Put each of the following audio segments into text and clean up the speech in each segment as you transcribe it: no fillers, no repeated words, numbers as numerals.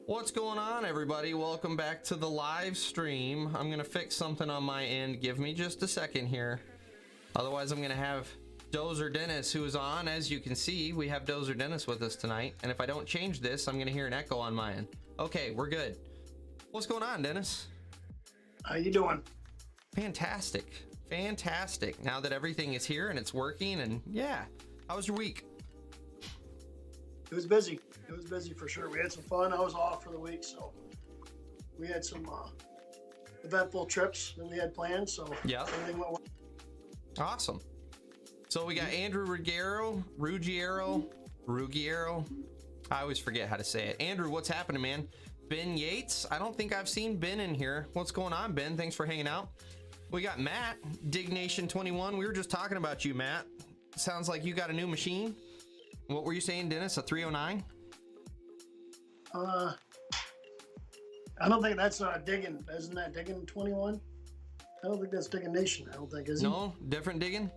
What's going on, everybody? Welcome back to the live stream. I'm gonna fix something on my end. Give me just a second here. Otherwise, I'm gonna have Dozer Dennis, who is on. As you can see, we have Dozer Dennis with us tonight. And if I don't change this, I'm gonna hear an echo on my end. Okay, we're good. What's going on, Dennis? How you doing? Fantastic. Fantastic. Now that everything is here and it's working, and yeah. How was your week? It was busy. It was busy for sure. We had some fun. I was off for the week, so we had some eventful trips that we had planned. So yeah, everything went well. Awesome. So we got Andrew Ruggiero. I always forget how to say it. Andrew, what's happening, man? Ben Yates. I don't think I've seen Ben in here. What's going on, Ben? Thanks for hanging out. We got Matt, Dignation 21. We were just talking about you, Matt. Sounds like you got a new machine. What were you saying, Dennis? A 309? I don't think that's digging. Isn't that digging 21? I don't think that's Digging Nation. I don't think, is he? No, different digging?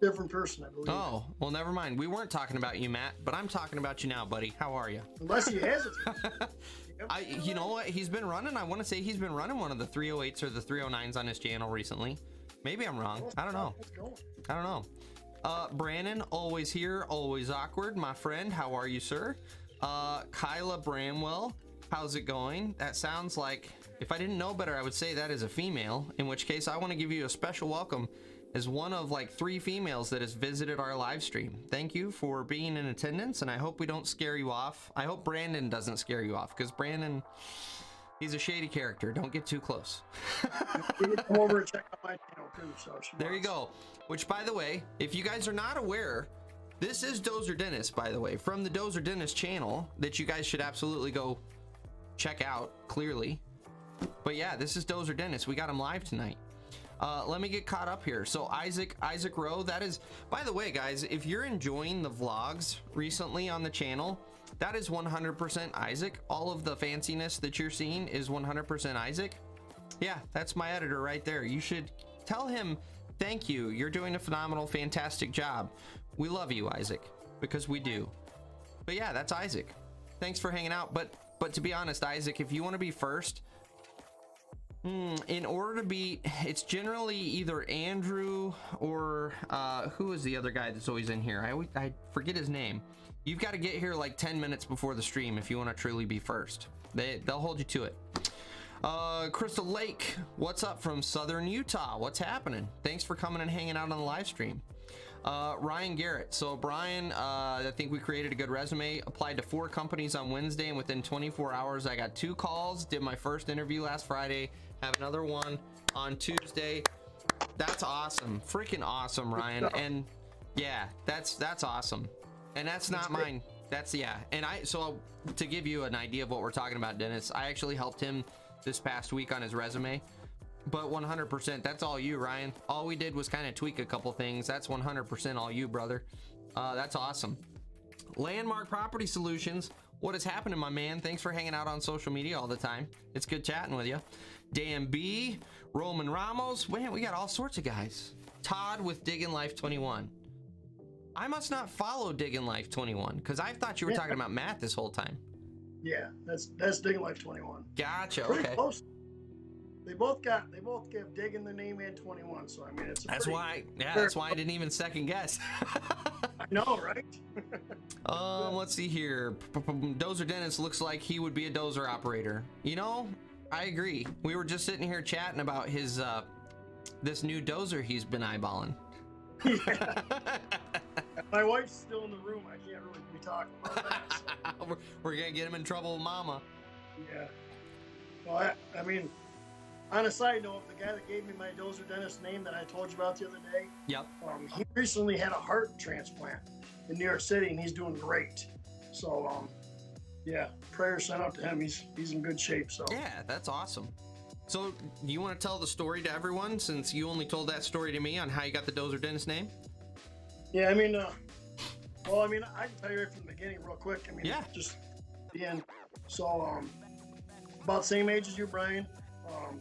Different person, I believe. Oh, well, never mind. We weren't talking about you, Matt, but I'm talking about you now, buddy. How are you? Unless he has it. You know what? He's been running. I want to say he's been running one of the 308s or the 309s on his channel recently. Maybe I'm wrong. I don't know. I don't know. Brandon, always here, always awkward. My friend, how are you, sir? Kyla Bramwell, how's it going? That sounds like, if I didn't know better, I would say that is a female, in which case I want to give you a special welcome as one of like 3 females that has visited our live stream. Thank you for being in attendance, and I hope we don't scare you off. I hope Brandon doesn't scare you off, because Brandon, he's a shady character. Don't get too close. You can come over and check out my channel too. So there you go. Which, by the way, if you guys are not aware, this is Dozer Dennis, by the way, from the Dozer Dennis channel that you guys should absolutely go check out, clearly. But yeah, this is Dozer Dennis. We got him live tonight. Let me get caught up here. So Isaac Rowe, that is, by the way, guys, if you're enjoying the vlogs recently on the channel, that is 100% Isaac. All of the fanciness that you're seeing is 100% Isaac. Yeah, that's my editor right there. You should tell him thank you. You're doing a phenomenal, fantastic job. We love you, Isaac, because we do. But yeah, that's Isaac. Thanks for hanging out. But to be honest, Isaac, if you want to be first, in order to be, it's generally either Andrew or who is the other guy that's always in here? I forget his name. You've got to get here like 10 minutes before the stream if you want to truly be first. They'll hold you to it. Crystal Lake, what's up from Southern Utah? What's happening? Thanks for coming and hanging out on the live stream. Ryan Garrett. So Brian, I think we created a good resume. Applied to 4 companies on Wednesday, and within 24 hours, I got 2 calls. Did my first interview last Friday. Have another one on Tuesday. That's awesome. Freaking awesome, Ryan. And yeah, that's awesome. And that's not mine. That's, yeah. And so to give you an idea of what we're talking about, Dennis, I actually helped him this past week on his resume. But 100%, that's all you, Ryan. All we did was kind of tweak a couple things. That's 100% all you, brother. That's awesome. Landmark Property Solutions. What is happening, my man? Thanks for hanging out on social media all the time. It's good chatting with you. Dan B, Roman Ramos. Man, we got all sorts of guys. Todd with Diggin' Life 21. I must not follow Diggin' Life 21 because I thought you were talking about Matt this whole time. Yeah, that's Digging Life 21. Gotcha. Pretty okay. Close. They both give Digging the name and 21. So I mean, it's that's why I didn't even second guess. I know, right? Let's see here. Dozer Dennis looks like he would be a dozer operator. You know, I agree. We were just sitting here chatting about his this new dozer he's been eyeballing. Yeah. My wife's still in the room. I can't really be talking about that. So. we're gonna get him in trouble with Mama. Yeah. Well, I mean, on a side note, the guy that gave me my Dozer Dennis name that I told you about the other day. Yep. He recently had a heart transplant in New York City, and he's doing great. So, yeah, prayers sent out to him. He's in good shape. So. Yeah, that's awesome. So, do you want to tell the story to everyone, since you only told that story to me on how you got the Dozer Dennis name? Yeah, I mean, I can tell you right from the beginning real quick. I mean, yeah. Just the end. So, about the same age as you, Brian.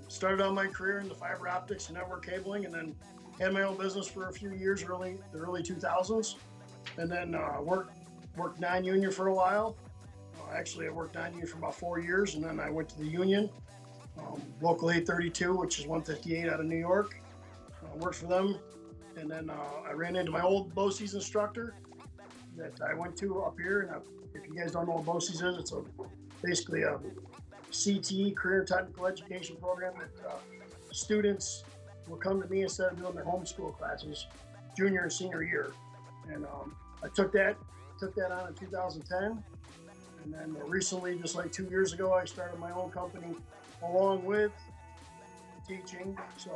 Started out my career in the fiber optics and network cabling, and then had my own business for a few years, the early 2000s, and then worked non-union for a while. Actually, I worked non-union for about 4 years, and then I went to the union, local 832, which is 158 out of New York. Worked for them, and then I ran into my old BOCES instructor that I went to up here. And if you guys don't know what BOCES is, it's basically a CTE, Career Technical Education program that students will come to me instead of doing their homeschool classes, junior and senior year. And I took that on in 2010. And then recently, just like 2 years ago, I started my own company along with teaching. So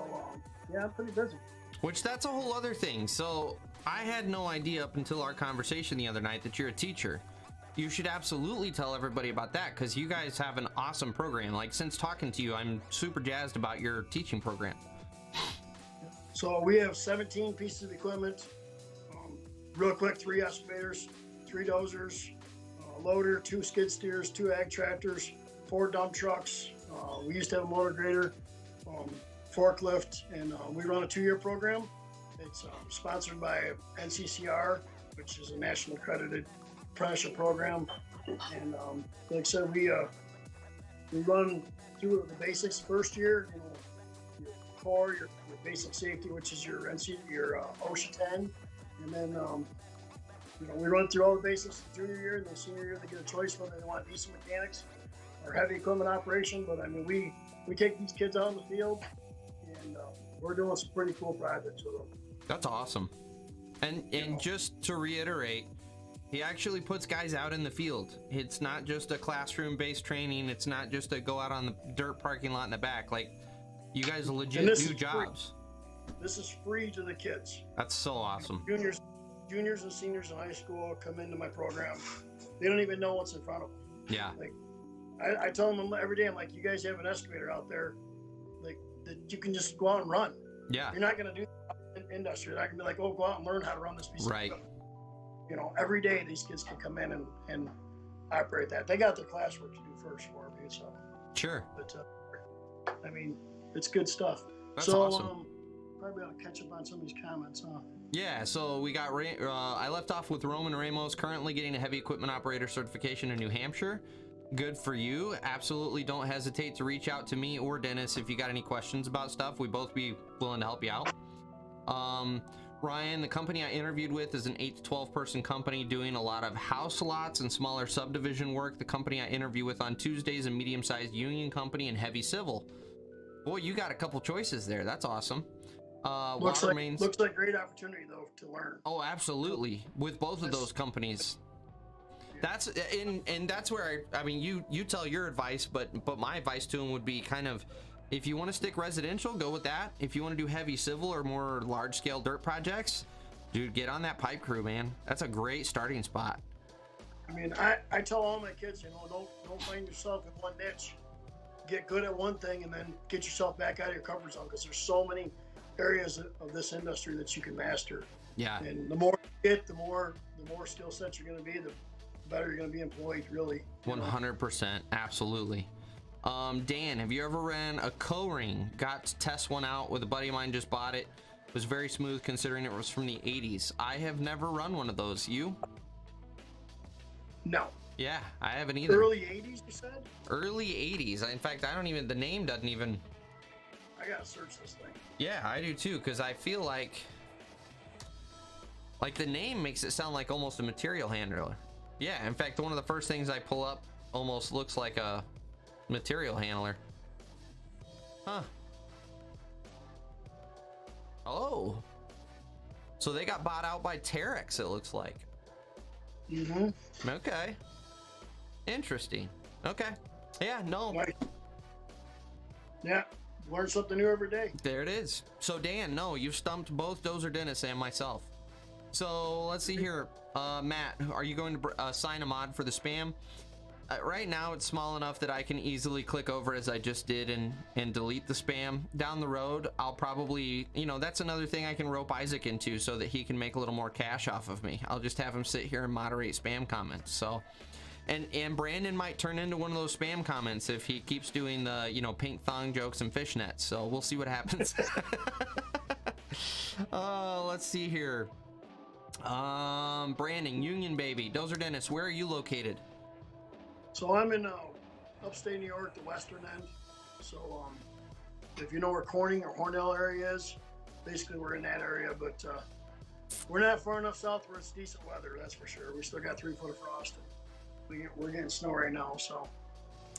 yeah, I'm pretty busy. Which that's a whole other thing. So I had no idea up until our conversation the other night that you're a teacher. You should absolutely tell everybody about that, because you guys have an awesome program. Like, since talking to you, I'm super jazzed about your teaching program. So we have 17 pieces of equipment. Real quick, 3 excavators, 3 dozers, a loader, 2 skid steers, 2 ag tractors, 4 dump trucks. We used to have a motor grader, forklift, and we run a 2-year program. It's sponsored by NCCR, which is a national accredited apprenticeship program. And like I said, we run through the basics first year, your core, your basic safety, which is your OSHA 10, and then we run through all the basics the junior year, and the senior year they get a choice whether they want diesel mechanics or heavy equipment operation. But I mean, we take these kids out in the field, and we're doing some pretty cool projects with them. That's awesome. And just to reiterate, he actually puts guys out in the field. It's not just a classroom-based training. It's not just a go out on the dirt parking lot in the back. Like, you guys legit do jobs. This is free to the kids. That's so awesome. Juniors and seniors in high school come into my program. They don't even know what's in front of them. Yeah. Like, I tell them every day, I'm like, you guys have an excavator out there, like, that you can just go out and run. Yeah. You're not going to do that in industry. You're not going to be like, oh, go out and learn how to run this piece of equipment. Every day these kids can come in and operate that. They got their classwork to do first for me, so. Sure. But, I mean, it's good stuff. That's awesome. Probably ought to catch up on some of these comments, huh? Yeah, so we got, I left off with Roman Ramos, currently getting a heavy equipment operator certification in New Hampshire. Good for you. Absolutely don't hesitate to reach out to me or Dennis if you got any questions about stuff. We'd both be willing to help you out. Ryan, the company I interviewed with is an 8 to 12 person company doing a lot of house lots and smaller subdivision work. The company I interview with on Tuesdays, a medium-sized union company and heavy civil. Boy, you got a couple choices there. That's awesome. Looks like great opportunity though to learn. Oh, absolutely. With both of those companies. That's that's where I mean, you tell your advice, but my advice to him would be kind of, if you want to stick residential, go with that. If you want to do heavy civil or more large scale dirt projects, dude, get on that pipe crew, man. That's a great starting spot. I mean, I tell all my kids, don't find yourself in one niche. Get good at one thing and then get yourself back out of your comfort zone, because there's so many areas of this industry that you can master. Yeah. And the more you get, the more skill sets you're going to be, the better you're going to be employed, really. 100%. Absolutely. Dan, have you ever ran a co-ring? Got to test one out with a buddy of mine, just bought it. It was very smooth considering it was from the 80s. I have never run one of those. You? No. Yeah, I haven't either. Early 80s, you said? Early 80s. In fact, the name doesn't even... I gotta search this thing. Yeah, I do too, because I feel like the name makes it sound like almost a material handler. Yeah, in fact, one of the first things I pull up almost looks like a material handler. Huh. Oh. So they got bought out by Terex, it looks like. Mm-hmm. Okay. Interesting. Okay. Yeah, no. Yeah. Learn something new every day. There it is. So Dan, no, you've stumped both Dozer Dennis and myself. So let's see here. Matt, are you going to assign a mod for the spam? Right now it's small enough that I can easily click over as I just did and delete the spam. Down the road, I'll probably, that's another thing I can rope Isaac into so that he can make a little more cash off of me. I'll just have him sit here and moderate spam comments. So, and Brandon might turn into one of those spam comments if he keeps doing the, pink thong jokes and fishnets. So we'll see what happens. Let's see here. Brandon, Union Baby, Dozer Dennis, where are you located? So I'm in upstate New York, the western end. So if you know where Corning or Hornell area is, basically we're in that area, but we're not far enough south where it's decent weather, that's for sure. We still got 3 foot of frost. We're getting snow right now, so.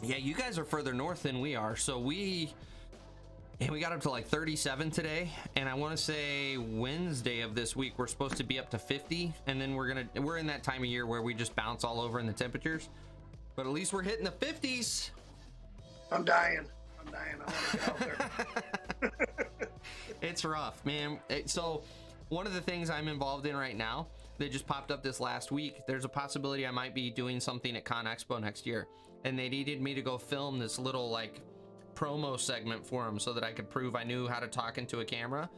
Yeah, you guys are further north than we are. So we got up to like 37 today, and I want to say Wednesday of this week we're supposed to be up to 50, and then we're in that time of year where we just bounce all over in the temperatures. But at least we're hitting the 50s. I'm dying. I want to get out there. It's rough, man. So one of the things I'm involved in right now that just popped up this last week, there's a possibility I might be doing something at Con Expo next year, and they needed me to go film this little like promo segment for them so that I could prove I knew how to talk into a camera.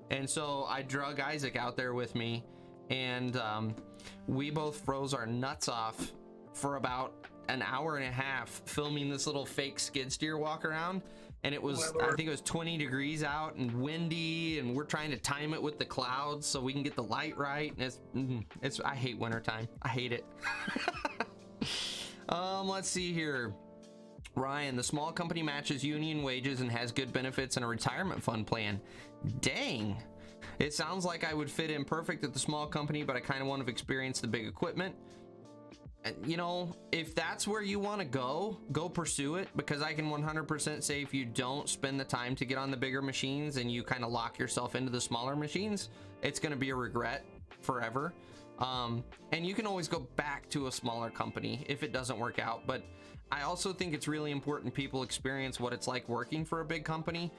And so I drug Isaac out there with me, and we both froze our nuts off for about an hour and a half filming this little fake skid steer walk around. And it was, I think it was 20 degrees out and windy, and we're trying to time it with the clouds so we can get the light right. And it's I hate wintertime. I hate it. Let's see here. Ryan, the small company matches union wages and has good benefits and a retirement fund plan. Dang. It sounds like I would fit in perfect at the small company, but I kind of want to experience the big equipment. You know, if that's where you want to go pursue it, because I can 100% say if you don't spend the time to get on the bigger machines and you kind of lock yourself into the smaller machines, it's going to be a regret forever. And you can always go back to a smaller company if it doesn't work out. But I also think it's really important people experience what it's like working for a big company,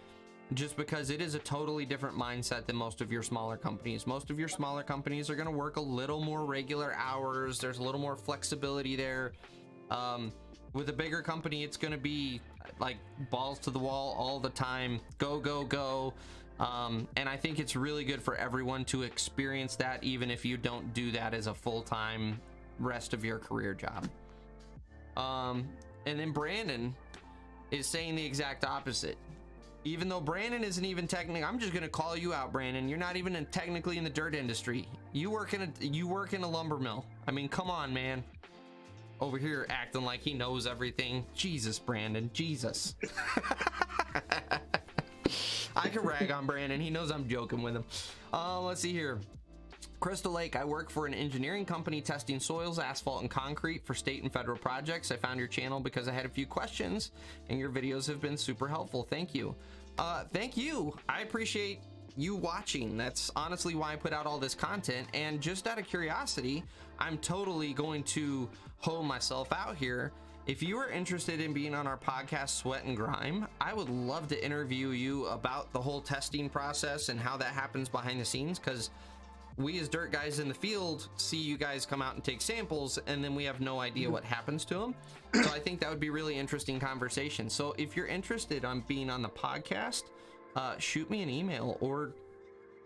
just because it is a totally different mindset than most of your smaller companies. Most of your smaller companies are going to work a little more regular hours. There's a little more flexibility there. With a bigger company, it's going to be like balls to the wall all the time. Go, go, go. And I think it's really good for everyone to experience that, even if you don't do that as a full-time rest of your career job. And then Brandon is saying the exact opposite. Even though Brandon isn't even technically, I'm just gonna call you out, Brandon. You're not even technically in the dirt industry. You work in a lumber mill. I mean, come on, man. Over here acting like he knows everything. Jesus, Brandon, Jesus. I can rag on Brandon. He knows I'm joking with him. Let's see here. Crystal Lake, I work for an engineering company testing soils, asphalt, and concrete for state and federal projects. I found your channel because I had a few questions, and your videos have been super helpful. Thank you. Thank you. I appreciate you watching. That's honestly why I put out all this content. And just out of curiosity, I'm totally going to hone myself out here. If you are interested in being on our podcast, Sweat and Grime, I would love to interview you about the whole testing process and how that happens behind the scenes, because we as dirt guys in the field see you guys come out and take samples, and then we have no idea what happens to them. So I think that would be really interesting conversation. So if you're interested on being on the podcast, shoot me an email or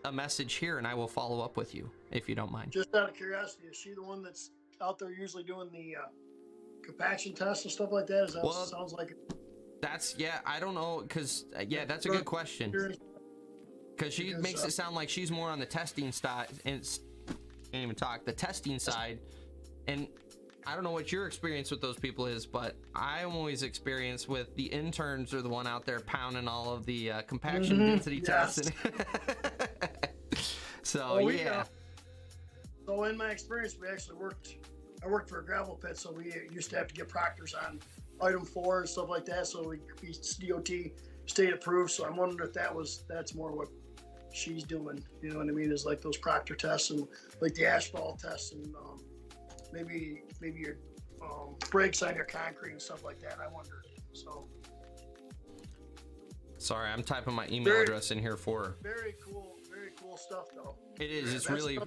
a message here, and I will follow up with you if you don't mind. Just out of curiosity, is she the one that's out there usually doing the compaction tests and stuff like that? Is that what it sounds like? That's, yeah, I don't know, because, yeah, that's a good question. Because she makes it sound like she's more on the testing side, and can't even talk, the testing side. And I don't know what your experience with those people is, but I'm always experienced with the interns are the one out there pounding all of the compaction density tests. So, yeah. So in my experience, I worked for a gravel pit, so we used to have to get proctors on item 4 and stuff like that, so we DOT state approved. So I'm wondering if that's more what she's doing, you know what I mean, is like those proctor tests and like the asphalt tests, and maybe your brakes on your concrete and stuff like that. I wonder. So sorry, I'm typing my email address in here for her. Very cool stuff though. It is. It's really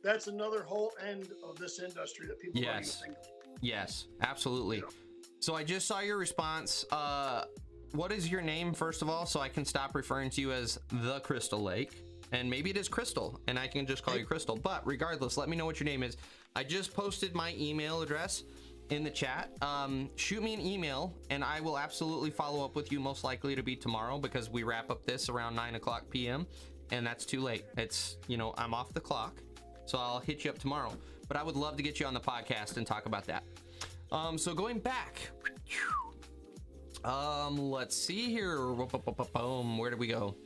that's another whole end of this industry that people don't even think of. Yes, absolutely. Yeah. So I just saw your response. What is your name, first of all, so I can stop referring to you as the Crystal Lake? And maybe it is Crystal, and I can just call you Crystal. But regardless, let me know what your name is. I just posted my email address in the chat. Shoot me an email, and I will absolutely follow up with you, most likely to be tomorrow, because we wrap up this around 9:00 p.m., and that's too late. It's, you know, I'm off the clock, so I'll hit you up tomorrow. But I would love to get you on the podcast and talk about that. So going back, let's see here. Boom. Where did we go?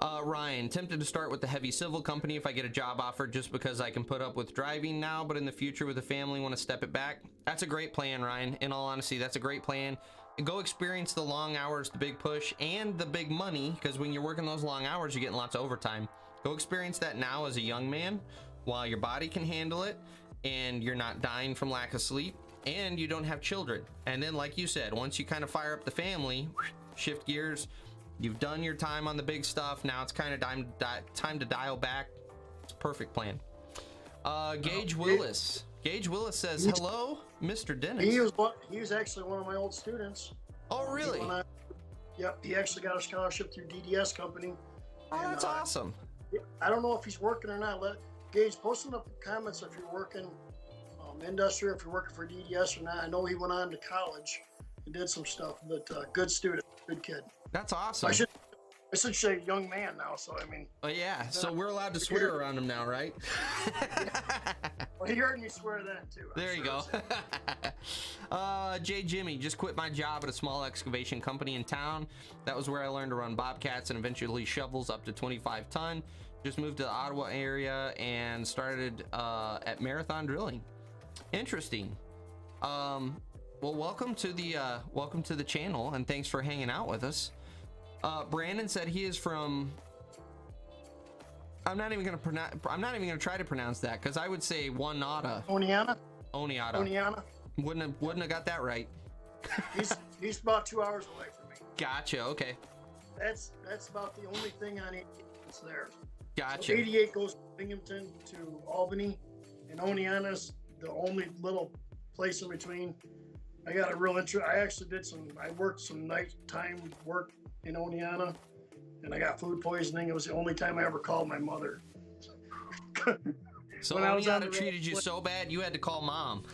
Ryan, tempted to start with the heavy civil company if I get a job offer just because I can put up with driving now, but in the future with a family want to step it back. That's a great plan, Ryan. In all honesty, that's a great plan. Go experience the long hours, the big push, and the big money, because when you're working those long hours, you're getting lots of overtime. Go experience that now as a young man while your body can handle it and you're not dying from lack of sleep and you don't have children. And then, like you said, once you kind of fire up the family, shift gears, you've done your time on the big stuff. Now it's kind of time to dial back. It's a perfect plan. Gage Willis. Gage Willis says, hello, Mr. Dennis. He was actually one of my old students. Oh, really? Yep, he actually got a scholarship through DDS company. Oh, that's awesome. I don't know if he's working or not. Let Gage post in the comments if you're working industry, if you're working for DDS or not. I know he went on to college and did some stuff, but good student, good kid. That's awesome. I should say young man now, so I mean. Oh yeah, so we're allowed to swear around him now, right? Well, he heard me swear then too. There you go. Jay Jimmy, just quit my job at a small excavation company in town. That was where I learned to run bobcats and eventually shovels up to 25 ton. Just moved to the Ottawa area and started at Marathon Drilling. Interesting. Well, welcome to the channel and thanks for hanging out with us. Brandon said he is from, I'm not even gonna try to pronounce that because I would say Oneida. Oneida. Wouldn't have got that right. he's about 2 hours away from me. Gotcha. Okay. That's about the only thing on it that's there. Gotcha. So 88 goes from Binghamton to Albany, and Oneana's the only little place in between. I got a real interest. I worked some nighttime work in Oneana, and I got food poisoning. It was the only time I ever called my mother. So Oneana treated you so bad, you had to call mom.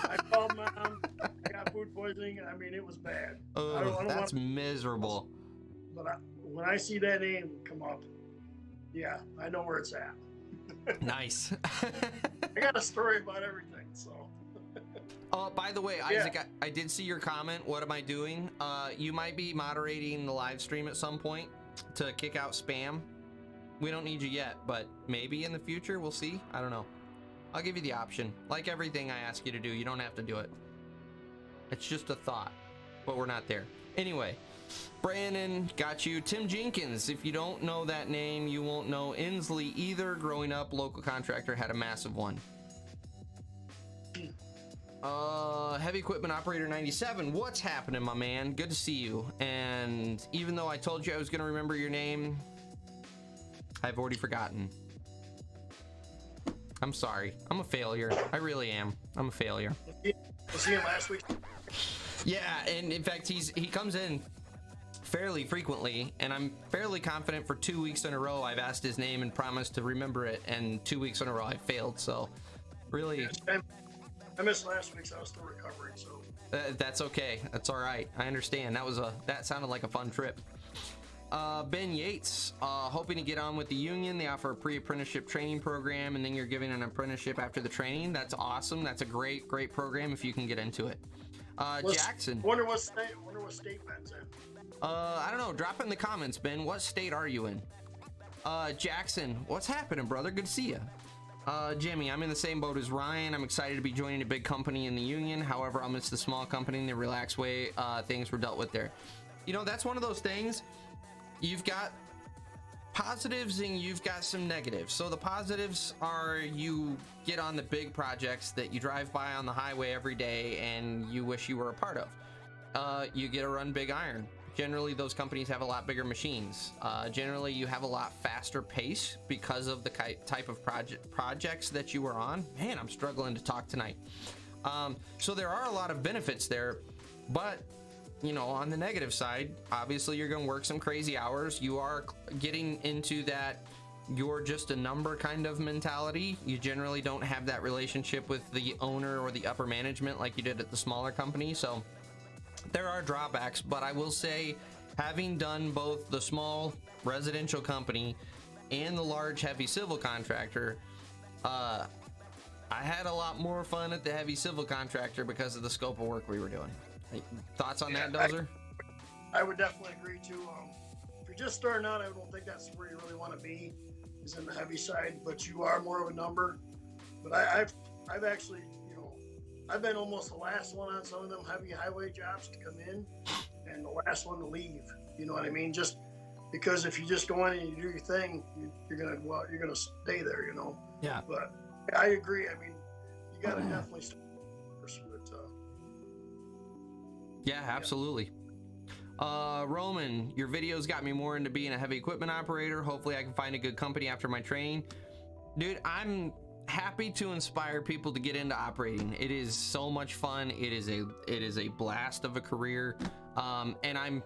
I called mom. I got food poisoning. I mean, it was bad. Oh, that's miserable. But when I see that name come up, yeah, I know where it's at. Nice. I got a story about everything, so. By the way, Isaac, I did see your comment. What am I doing? You might be moderating the live stream at some point to kick out spam. We don't need you yet, but maybe in the future, we'll see. I don't know. I'll give you the option. Like everything I ask you to do, you don't have to do it. It's just a thought, but we're not there. Anyway, Brandon, got you. Tim Jenkins, if you don't know that name, you won't know Inslee either. Growing up, local contractor had a massive one. Heavy equipment operator 97, what's happening, my man? Good to see you. And even though I told you I was gonna remember your name, I've already forgotten. I'm sorry. I'm a failure. I really am. I'm a failure. Was he in last week? Yeah, and in fact, he comes in fairly frequently, and I'm fairly confident for 2 weeks in a row I've asked his name and promised to remember it, and 2 weeks in a row I failed. So really, I missed last week, so I was still recovering. So that's okay. That's all right. I understand. That sounded like a fun trip. Ben Yates, hoping to get on with the union. They offer a pre-apprenticeship training program, and then you're giving an apprenticeship after the training. That's awesome. That's a great program if you can get into it. Jackson. Wonder what state Ben's in. I don't know. Drop it in the comments, Ben. What state are you in? Jackson, what's happening, brother? Good to see you. Jimmy, I'm in the same boat as Ryan. I'm excited to be joining a big company in the union. However, I'll miss the small company and the relaxed way things were dealt with there. You know, that's one of those things. You've got positives and you've got some negatives. So the positives are you get on the big projects that you drive by on the highway every day and you wish you were a part of. You get to run big iron. Generally, those companies have a lot bigger machines. Generally, you have a lot faster pace because of the type of projects that you are on. Man, I'm struggling to talk tonight. So there are a lot of benefits there, but you know, on the negative side, obviously you're going to work some crazy hours. You are getting into that you're just a number kind of mentality. You generally don't have that relationship with the owner or the upper management like you did at the smaller company. So there are drawbacks, but I will say, having done both the small residential company and the large heavy civil contractor, I I had a lot more fun at the heavy civil contractor because of the scope of work we were doing. Thoughts on that, Dozer? I would definitely agree too. If you're just starting out, I don't think that's where you really want to be, is in the heavy side, but you are more of a number. But I've actually, you know, I've been almost the last one on some of them heavy highway jobs to come in and the last one to leave. You know what I mean? Just because if you just go in and you do your thing, you're gonna stay there, you know. Yeah. But I agree. I mean, you gotta definitely start first, but, yeah, absolutely. Roman, your videos got me more into being a heavy equipment operator. Hopefully I can find a good company after my training. Dude, I'm happy to inspire people to get into operating. It is so much fun. It is a blast of a career. And I'm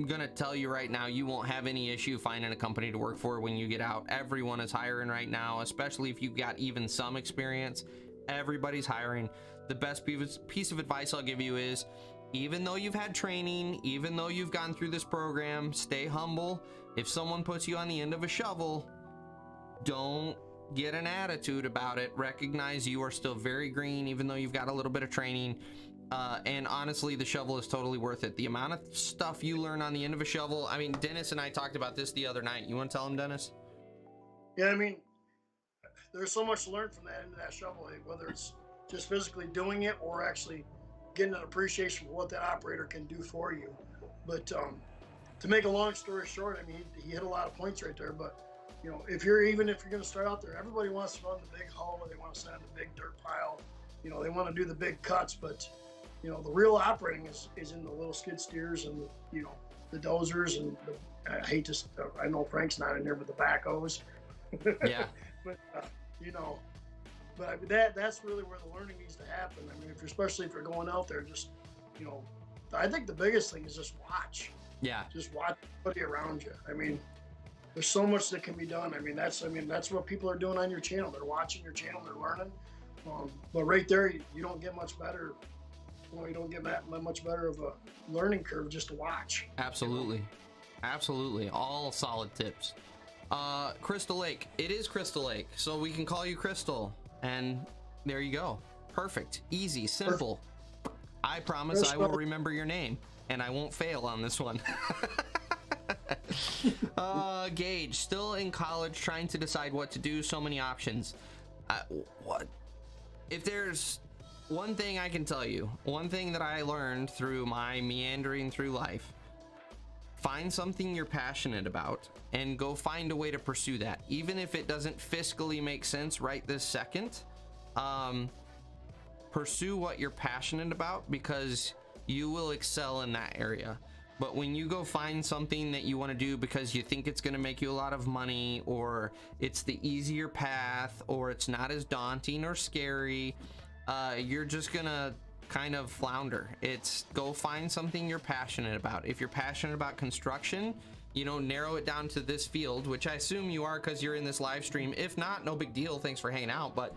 gonna tell you right now, you won't have any issue finding a company to work for when you get out. Everyone is hiring right now, especially if you've got even some experience. Everybody's hiring. The best piece of advice I'll give you is, even though you've had training, even though you've gone through this program, stay humble. If someone puts you on the end of a shovel, don't get an attitude about it. Recognize you are still very green, even though you've got a little bit of training. And honestly, the shovel is totally worth it. The amount of stuff you learn on the end of a shovel. I mean, Dennis and I talked about this the other night. You want to tell him, Dennis? yeah, I mean, there's so much to learn from that end of that shovel, whether it's just physically doing it or actually getting an appreciation for what that operator can do for you. But to make a long story short, I mean, he hit a lot of points right there. But you know, if you're going to start out there, everybody wants to run the big hull, or they want to stand the big dirt pile. You know, they want to do the big cuts, but you know, the real operating is in the little skid steers and the dozers and I know Frank's not in there, but the backhoes. Yeah. But But that's really where the learning needs to happen. I mean, especially if you're going out there, just, I think the biggest thing is just watch. Yeah. Just watch everybody around you. I mean, there's so much that can be done. I mean, that's what people are doing on your channel. They're watching your channel, they're learning. But right there, you don't get much better. You don't get that much better of a learning curve just to watch. Absolutely. Absolutely. All solid tips. Crystal Lake. It is Crystal Lake, so we can call you Crystal. And there you go. Perfect. Easy. Simple. Perfect. I promise I will remember your name, and I won't fail on this one. Gage, still in college, trying to decide what to do. So many options. What? If there's one thing I can tell you, one thing that I learned through my meandering through life, find something you're passionate about and go find a way to pursue that. Even if it doesn't fiscally make sense right this second, pursue what you're passionate about, because you will excel in that area. But when you go find something that you want to do because you think it's going to make you a lot of money, or it's the easier path, or it's not as daunting or scary, you're just gonna kind of flounder. It's go find something you're passionate about. If you're passionate about construction, narrow it down to this field, which I assume you are because you're in this live stream. If not, no big deal, thanks for hanging out. But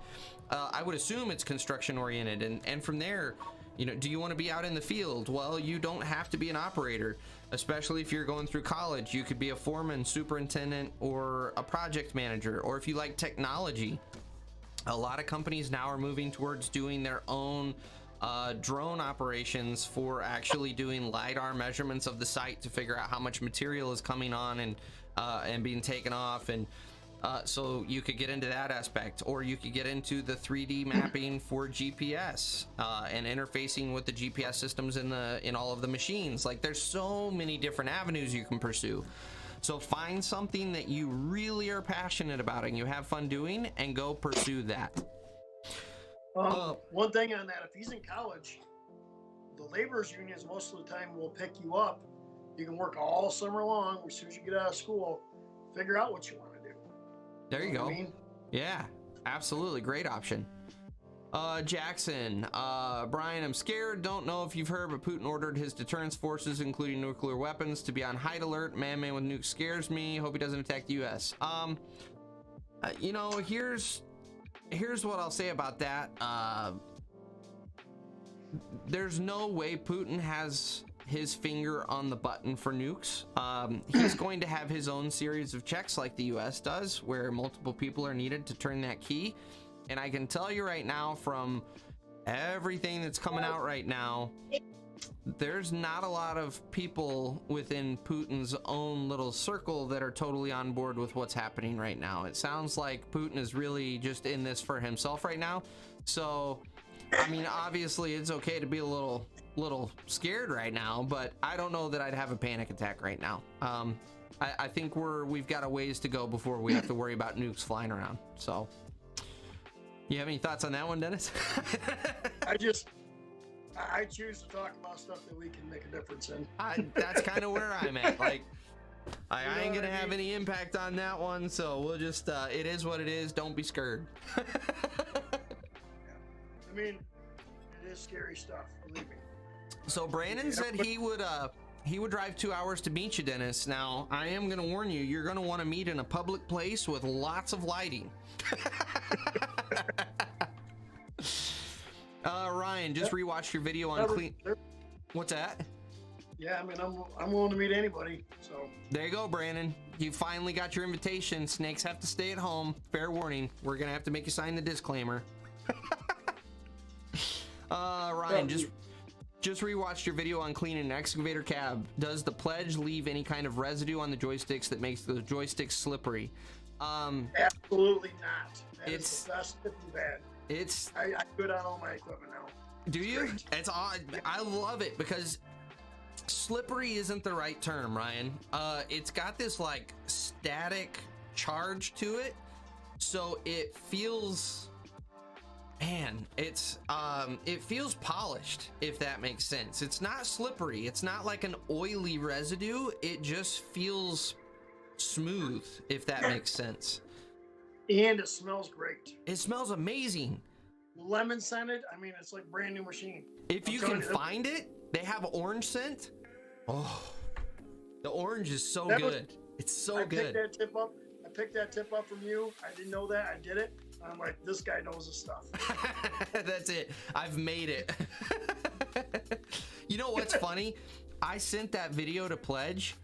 I would assume it's construction oriented, and from there, do you want to be out in the field? Well, you don't have to be an operator, especially if you're going through college. You could be a foreman, superintendent, or a project manager. Or if you like technology, a lot of companies now are moving towards doing their own drone operations for actually doing LiDAR measurements of the site to figure out how much material is coming on and being taken off. And so you could get into that aspect, or you could get into the 3D mapping for GPS and interfacing with the GPS systems in all of the machines. Like, there's so many different avenues you can pursue. So find something that you really are passionate about and you have fun doing, and go pursue that. One thing on that, if he's in college, the laborers unions most of the time will pick you up. You can work all summer long. As soon as you get out of school, figure out what you want to do. There you go. I mean? Yeah, absolutely. Great option. Jackson, Brian, I'm scared. Don't know if you've heard, but Putin ordered his deterrence forces, including nuclear weapons, to be on high alert. Man with nukes scares me. Hope he doesn't attack the U.S. Here's what I'll say about that. There's no way Putin has his finger on the button for nukes. He's going to have his own series of checks like the U.S. does, where multiple people are needed to turn that key. And I can tell you right now, from everything that's coming out right now, there's not a lot of people within Putin's own little circle that are totally on board with what's happening right now. It sounds like Putin is really just in this for himself right now. So, I mean, obviously it's okay to be a little scared right now, but I don't know that I'd have a panic attack right now. I think we've got a ways to go before we have to worry about nukes flying around. So, you have any thoughts on that one, Dennis? I choose to talk about stuff that we can make a difference in. That's kind of where I'm at. Like, I ain't gonna have any impact on that one, so we'll just it is what it is. Don't be scared. I mean, it is scary stuff, believe me. So Brandon said he would drive 2 hours to meet you, Dennis. Now I am gonna warn you, you're gonna want to meet in a public place with lots of lighting. Ryan, just rewatched your video on clean. What's that? Yeah, I mean, I'm willing to meet anybody. So there you go, Brandon. You finally got your invitation. Snakes have to stay at home. Fair warning. We're gonna have to make you sign the disclaimer. Ryan, just rewatched your video on cleaning an excavator cab. Does the pledge leave any kind of residue on the joysticks that makes the joysticks slippery? Absolutely not. It's the best if bad. I do it on all my equipment now. Do you? It's odd. I love it because slippery isn't the right term, Ryan. It's got this like static charge to it, so it feels, man, it feels polished, if that makes sense. It's not slippery. It's not like an oily residue. It just feels smooth, if that makes sense. And it smells great. It smells amazing. Lemon scented. I mean, it's like brand new machine. If you can find it, they have orange scent. Oh, the orange is so good. It's so good. I picked that tip up from you. I didn't know that. I did it. I'm like, this guy knows his stuff. That's it. I've made it. You know what's funny? I sent that video to Pledge.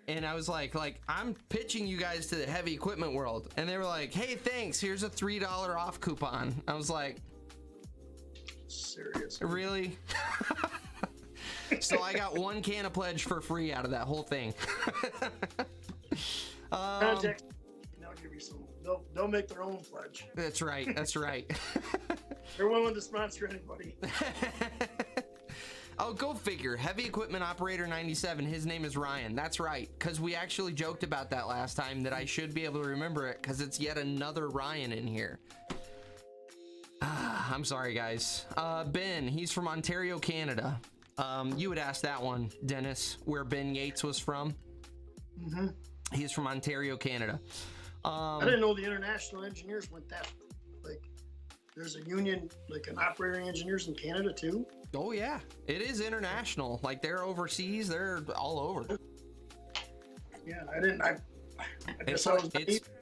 And I was like, I'm pitching you guys to the heavy equipment world. And they were like, hey, thanks. Here's a $3 off coupon. I was like, seriously? Really? So I got one can of Pledge for free out of that whole thing. Contact. I'll give you some. They'll make their own Pledge. That's right. That's right. They're willing to sponsor anybody. Oh, go figure. Heavy equipment operator 97. His name is Ryan. That's right. Because we actually joked about that last time, that I should be able to remember it because it's yet another Ryan in here. I'm sorry, guys. Ben, he's from Ontario, Canada. You would ask that one, Dennis, where Ben Yates was from. Mm-hmm. He's from Ontario, Canada. I didn't know the international engineers went that. Like, there's a union, like an operating engineers in Canada too. Oh yeah, it is international. Like, they're overseas, they're all over. Yeah, I guess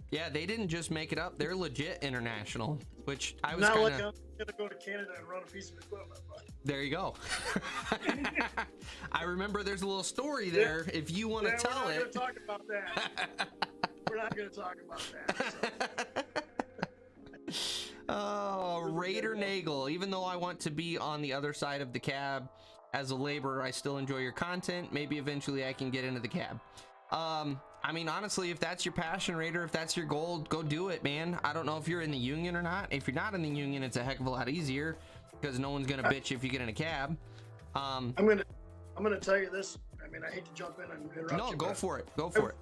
yeah, they didn't just make it up. They're legit international, which I was not kinda, like I'm gonna go to Canada and run a piece of equipment, but there you go. I remember there's a little story there if you want to tell it. We're not gonna talk about that. We're not gonna talk about that. So. Oh, Raider Nagel. Even though I want to be on the other side of the cab as a laborer, I still enjoy your content. Maybe eventually I can get into the cab. I mean, honestly, if that's your passion, Raider, if that's your goal, go do it, man. I don't know if you're in the union or not. If you're not in the union, it's a heck of a lot easier because no one's gonna bitch if you get in a cab. I'm gonna tell you this. I mean, I hate to jump in and interrupt you. No, go for it. Go for it.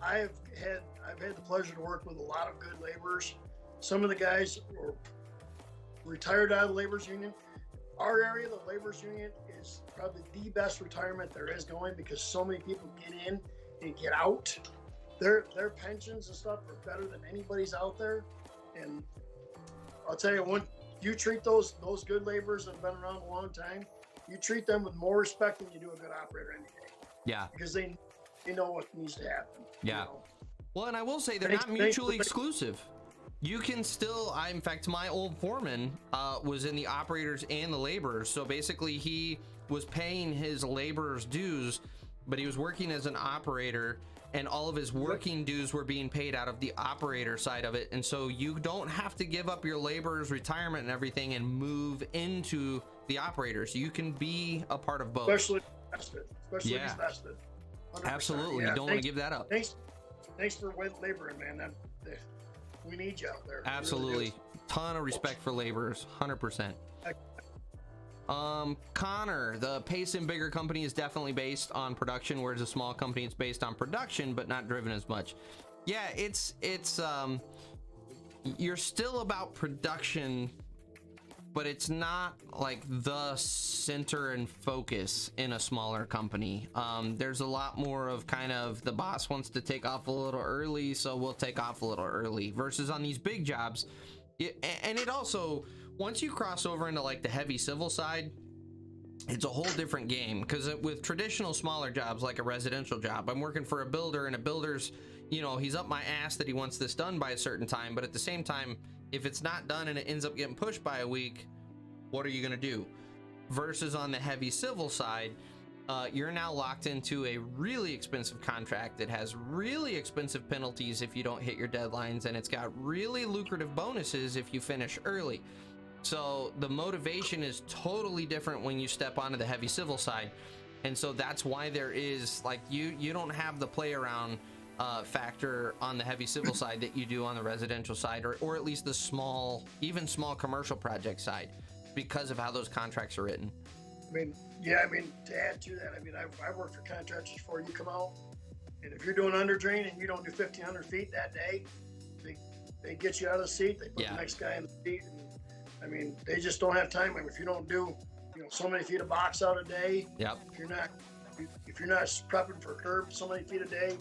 I've had the pleasure to work with a lot of good laborers. Some of the guys were retired out of the laborers union. Our area, the laborers union, is probably the best retirement there is going because so many people get in and get out. Their pensions and stuff are better than anybody's out there. And I'll tell you, when you treat those good laborers that have been around a long time, you treat them with more respect than you do a good operator any day. Yeah. Because they know what needs to happen. Yeah. You know? Well, and I will say they're not mutually exclusive. You can still, in fact, my old foreman was in the operators and the laborers. So basically he was paying his laborers dues, but he was working as an operator, and all of his working dues were being paid out of the operator side of it. And so you don't have to give up your laborer's retirement and everything and move into the operators. You can be a part of both. Especially vested. Especially if he's vested. 100%. Absolutely. You don't want to give that up. Thanks for laboring, man. We need you out there. Absolutely. Really ton of respect for laborers. 100%. Connor, the pace in bigger company is definitely based on production, whereas a small company it's based on production but not driven as much. Yeah, it's you're still about production, but it's not like the center and focus in a smaller company. There's a lot more of kind of the boss wants to take off a little early, so we'll take off a little early, versus on these big jobs. And it also, once you cross over into like the heavy civil side, it's a whole different game. Because with traditional smaller jobs like a residential job, I'm working for a builder, and a builder's, you know, he's up my ass that he wants this done by a certain time, but at the same time, if it's not done and it ends up getting pushed by a week, what are you going to do? Versus on the heavy civil side, you're now locked into a really expensive contract that has really expensive penalties if you don't hit your deadlines, and it's got really lucrative bonuses if you finish early. So the motivation is totally different when you step onto the heavy civil side. And so that's why there is, like, you don't have the play around factor on the heavy civil side that you do on the residential side, or at least the small commercial project side, because of how those contracts are written. To add to that, I worked for contractors before you come out, and if you're doing under drain and you don't do 1,500 feet that day, they get you out of the seat, they put the next guy in the seat, and they just don't have time. If you don't do, so many feet of box out a day, if you're not prepping for curb so many feet a day,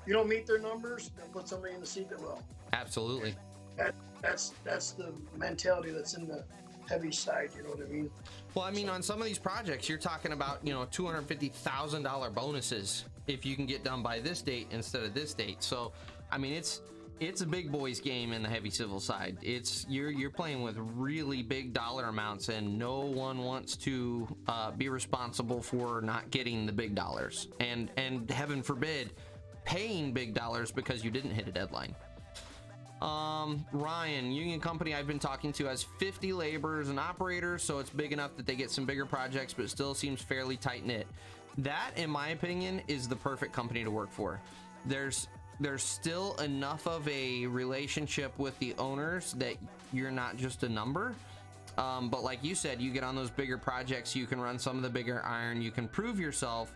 you don't meet their numbers, they'll put somebody in the seat that will. Absolutely. That's the mentality that's in the heavy side, you know what I mean? Well, on some of these projects, you're talking about, $250,000 bonuses if you can get done by this date instead of this date. So, it's a big boys game in the heavy civil side. It's you're playing with really big dollar amounts, and no one wants to be responsible for not getting the big dollars, and heaven forbid, paying big dollars because you didn't hit a deadline. Ryan, union company I've been talking to has 50 laborers and operators, so it's big enough that they get some bigger projects, but it still seems fairly tight knit. That, in my opinion, is the perfect company to work for. There's still enough of a relationship with the owners that you're not just a number. But like you said, you get on those bigger projects, you can run some of the bigger iron, you can prove yourself.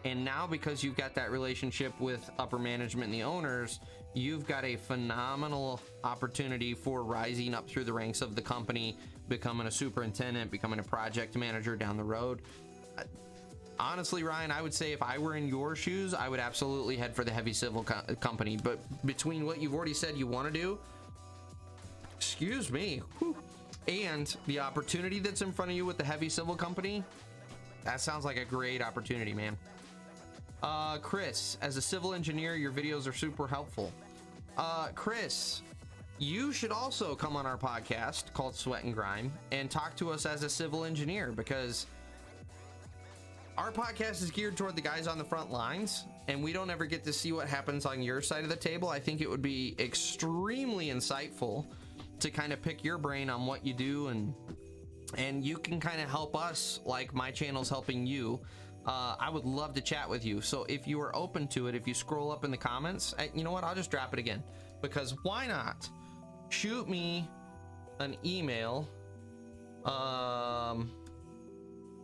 And now, because you've got that relationship with upper management and the owners, you've got a phenomenal opportunity for rising up through the ranks of the company, becoming a superintendent, becoming a project manager down the road. Honestly, Ryan, I would say if I were in your shoes, I would absolutely head for the heavy civil company. But between what you've already said you want to do, excuse me, and the opportunity that's in front of you with the heavy civil company, that sounds like a great opportunity, man. Chris, as a civil engineer, your videos are super helpful. Chris, you should also come on our podcast called Sweat and Grime and talk to us as a civil engineer, because our podcast is geared toward the guys on the front lines, and we don't ever get to see what happens on your side of the table. I think it would be extremely insightful to kind of pick your brain on what you do, and you can kind of help us like my channel's helping you. I would love to chat with you. So if you are open to it, if you scroll up in the comments, you know what? I'll just drop it again, because why not? Shoot me an email.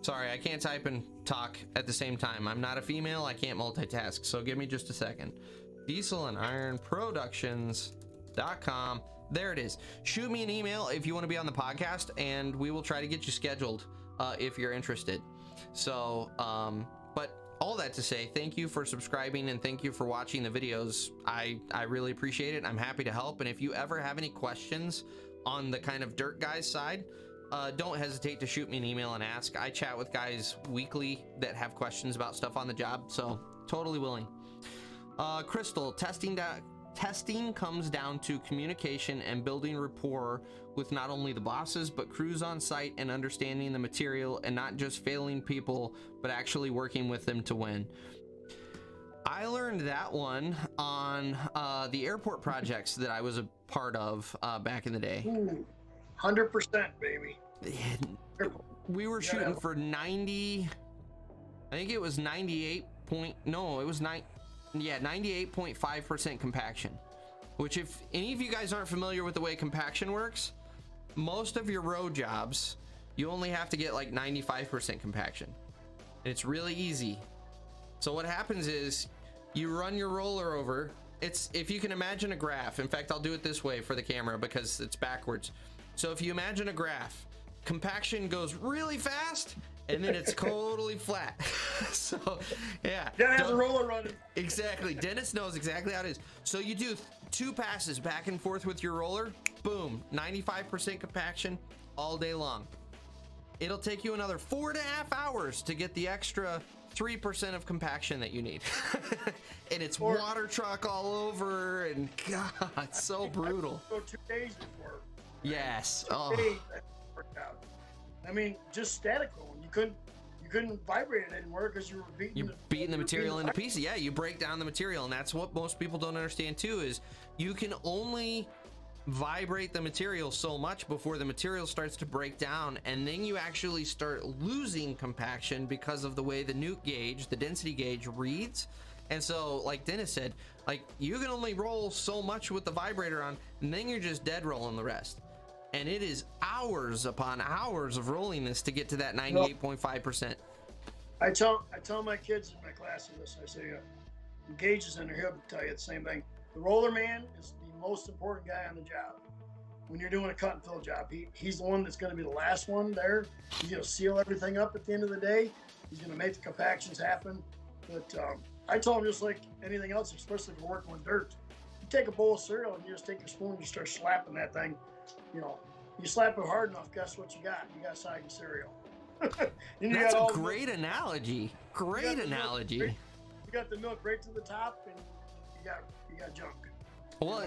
Sorry, I can't type and talk at the same time. I'm not a female. I can't multitask. So give me just a second. dieselandironproductions.com. There it is. Shoot me an email if you want to be on the podcast, and we will try to get you scheduled if you're interested. So, but all that to say, thank you for subscribing and thank you for watching the videos. I really appreciate it. I'm happy to help. And if you ever have any questions on the kind of dirt guys side, don't hesitate to shoot me an email and ask. I chat with guys weekly that have questions about stuff on the job, so totally willing. Crystal, testing comes down to communication and building rapport with not only the bosses but crews on site, and understanding the material and not just failing people but actually working with them to win. I learned that one on the airport projects that I was a part of back in the day. Ooh, 100%, baby. We were shooting for 90. I think it was 98.5% compaction. Which, if any of you guys aren't familiar with the way compaction works, most of your road jobs, you only have to get like 95% compaction. And it's really easy. So what happens is you run your roller over. It's, if you can imagine a graph. In fact, I'll do it this way for the camera because it's backwards. So if you imagine a graph, compaction goes really fast and then it's totally flat. So yeah, You gotta have the roller running. exactly. Dennis knows exactly how it is. So you do 2 passes back and forth with your roller, boom, 95% compaction all day long. It'll take you another 4.5 hours to get the extra 3% of compaction that you need. And it's water truck all over, and God, it's so brutal. Go 2 days before. Yes. 2 Oh. days that worked out. I mean, just static rolling. You couldn't vibrate it anymore because you were beating the material into pieces. Yeah, you break down the material, and that's what most people don't understand too, is you can only vibrate the material so much before the material starts to break down, and then you actually start losing compaction because of the way the newt gauge, the density gauge, reads. And so, like Dennis said, like, you can only roll so much with the vibrator on, and then you're just dead rolling the rest. And it is hours upon hours of rolling this to get to that 98.5%. I tell my kids in my classes this. I say, Gage is in there. He'll tell you the same thing. The roller man is the most important guy on the job. When you're doing a cut and fill job, he's the one that's going to be the last one there. He's going to seal everything up at the end of the day. He's going to make the compactions happen. But I told him, just like anything else, especially if you're working with dirt, you take a bowl of cereal and you just take your spoon and you start slapping that thing. You know, you slap it hard enough, guess what you got? You got soggy cereal. That's a great analogy. Great analogy. You got the milk right to the top, and you got junk. Well,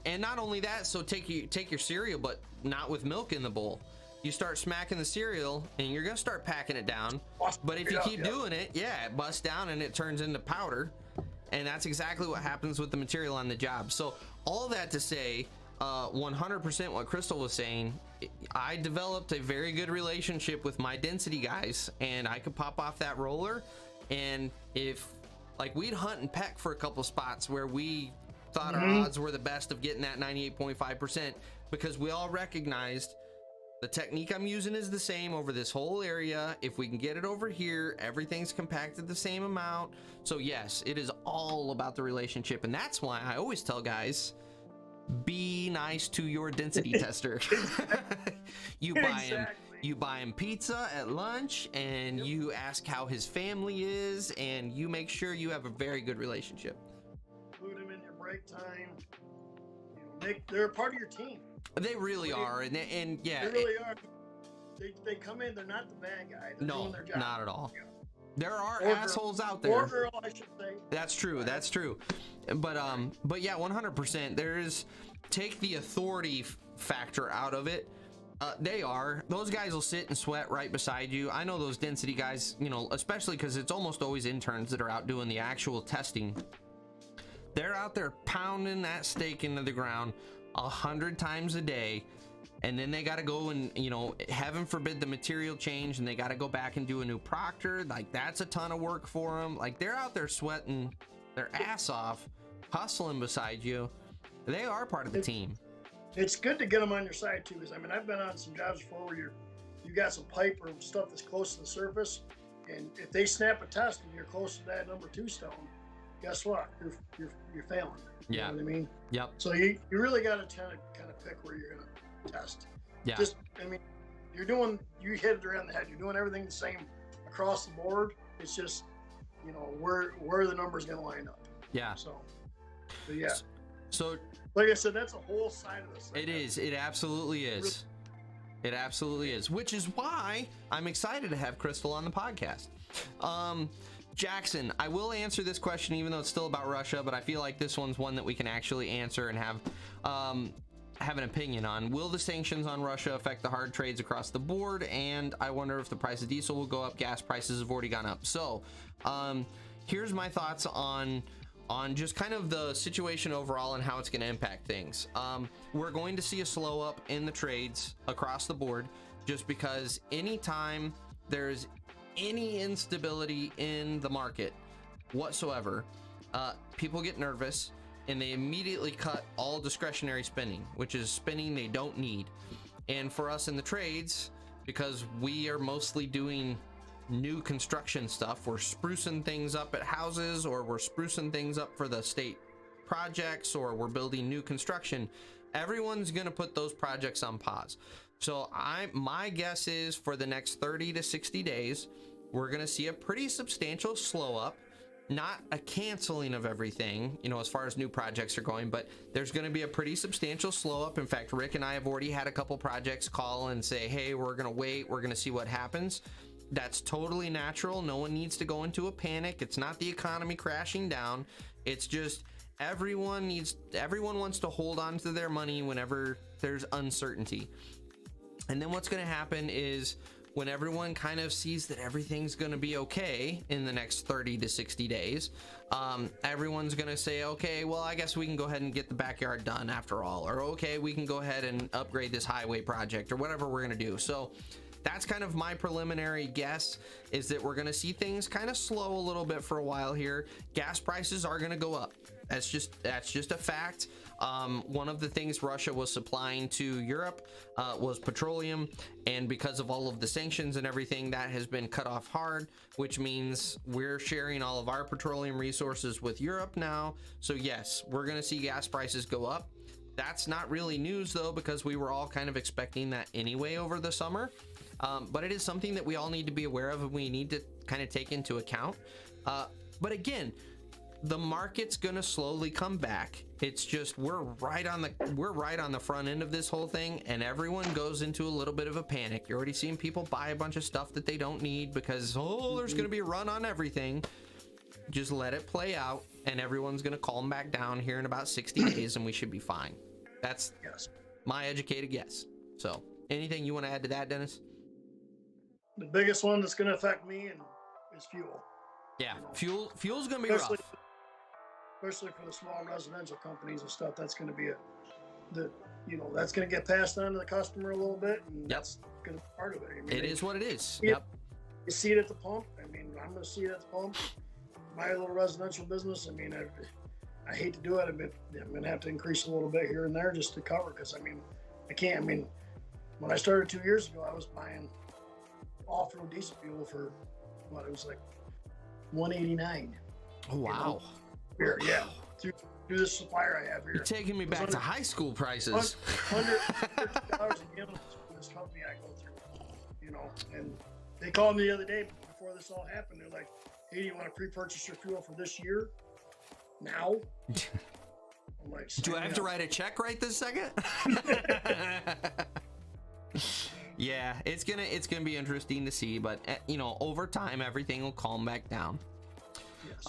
and not only that, so take your cereal, but not with milk in the bowl. You start smacking the cereal, and you're gonna start packing it down. But if you keep doing it, yeah, it busts down and it turns into powder. And that's exactly what happens with the material on the job. So all that to say, 100% what Crystal was saying, I developed a very good relationship with my density guys, and I could pop off that roller, and if, like, we'd hunt and peck for a couple spots where we thought our odds were the best of getting that 98.5%, because we all recognized the technique I'm using is the same over this whole area. If we can get it over here, everything's compacted the same amount. So yes, it is all about the relationship, and that's why I always tell guys, be nice to your density tester. You buy him pizza at lunch, and you ask how his family is, and you make sure you have a very good relationship. Include him in your break time. You know, they're a part of your team. They really are, and yeah, they really are. They come in. They're not the bad guy. They're doing their job. Not at all. Yeah. There are assholes out there. Or girl, I should say. That's true. That's true. But yeah, 100%. There's, take the authority factor out of it. Those guys will sit and sweat right beside you. I know those density guys, you know, especially because it's almost always interns that are out doing the actual testing. They're out there pounding that stake into the ground 100 times a day. And then they got to go and, you know, heaven forbid the material change, and they got to go back and do a new proctor. Like, that's a ton of work for them. Like, they're out there sweating their ass off, hustling beside you. They are part of the team. It's good to get them on your side too, because I mean, I've been on some jobs before where you got some pipe or stuff that's close to the surface, and if they snap a test and you're close to that number 2 stone, guess what? You're failing. You know what I mean? Yep. So you really got to kind of pick where you're gonna test. Yeah. Just, I mean, you hit it around the head. You're doing everything the same across the board. It's just, you know, where the number's gonna line up. Yeah. So yeah. So like I said, that's a whole side of this. It is. It absolutely is. It absolutely is. Which is why I'm excited to have Crystal on the podcast. Jackson, I will answer this question even though it's still about Russia, but I feel like this one's one that we can actually answer and have an opinion on. Will the sanctions on Russia affect the hard trades across the board? And I wonder if the price of diesel will go up. Gas prices have already gone up. So here's my thoughts on on just kind of the situation overall and how it's going to impact things. We're going to see a slow up in the trades across the board, just because anytime there's any instability in the market whatsoever, people get nervous and they immediately cut all discretionary spending, which is spending they don't need. And for us in the trades, because we are mostly doing new construction stuff, we're sprucing things up at houses, or we're sprucing things up for the state projects, or we're building new construction, everyone's going to put those projects on pause. So my guess is for the next 30 to 60 days, we're going to see a pretty substantial slow up. Not a canceling of everything, you know, as far as new projects are going, but there's going to be a pretty substantial slow up. In fact, Rick and I have already had a couple projects call and say, hey, we're going to wait, we're going to see what happens. That's totally natural. No one needs to go into a panic. It's not the economy crashing down. It's just everyone wants to hold on to their money whenever there's uncertainty. And then what's going to happen is, when everyone kind of sees that everything's going to be okay in the next 30 to 60 days, everyone's going to say, okay, well, I guess we can go ahead and get the backyard done after all, or okay, we can go ahead and upgrade this highway project, or whatever we're going to do. So that's kind of my preliminary guess, is that we're going to see things kind of slow a little bit for a while here. Gas prices are going to go up. That's just a fact. One of the things Russia was supplying to Europe was petroleum, and because of all of the sanctions and everything, that has been cut off hard, which means we're sharing all of our petroleum resources with Europe now. So yes, we're going to see gas prices go up. That's not really news though, because we were all kind of expecting that anyway over the summer. But it is something that we all need to be aware of and we need to kind of take into account. But again, the market's gonna slowly come back. It's just we're right on the front end of this whole thing, and everyone goes into a little bit of a panic. You're already seeing people buy a bunch of stuff that they don't need because, oh, there's gonna be a run on everything. Just let it play out, and everyone's gonna calm back down here in about 60 days, and we should be fine. That's my educated guess. So, anything you want to add to that, Dennis? The biggest one that's gonna affect me is fuel. Yeah, fuel's gonna be rough. Especially for the small residential companies and stuff. That's going to be that's going to get passed on to the customer a little bit, and that's going to be part of it. I mean, it is what it is. You see it at the pump. I mean, I'm going to see it at the pump. My little residential business, I mean, I hate to do it, but I'm going to have to increase a little bit here and there just to cover, because, I mean, I can't. I mean, when I started 2 years ago, I was buying off-road diesel fuel for, it was like $189. Oh, wow. Here, yeah, through this supplier I have here. You're taking me back to high school prices. $150 a gallon for this company I go through, you know. And they called me the other day before this all happened. They're like, "Hey, do you want to pre-purchase your fuel for this year? Now?" I'm like, "Do I have to write a check right this second?" Yeah, it's gonna be interesting to see, but you know, over time everything will calm back down. Yes.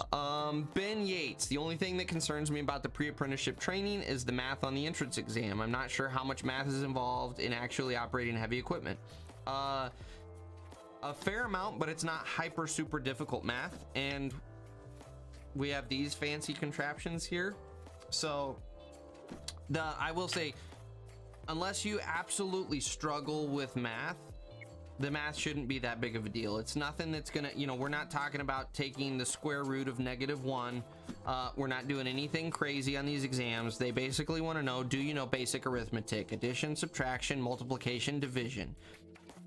Ben Yates, the only thing that concerns me about the pre-apprenticeship training is the math on the entrance exam. I'm not sure how much math is involved in actually operating heavy equipment. A fair amount, but it's not super difficult math, and we have these fancy contraptions here. So I will say, unless you absolutely struggle with math, the math shouldn't be that big of a deal. It's nothing that's gonna, you know, we're not talking about taking the square root of -1. We're not doing anything crazy on these exams. They basically want to know, do you know basic arithmetic, addition, subtraction, multiplication, division?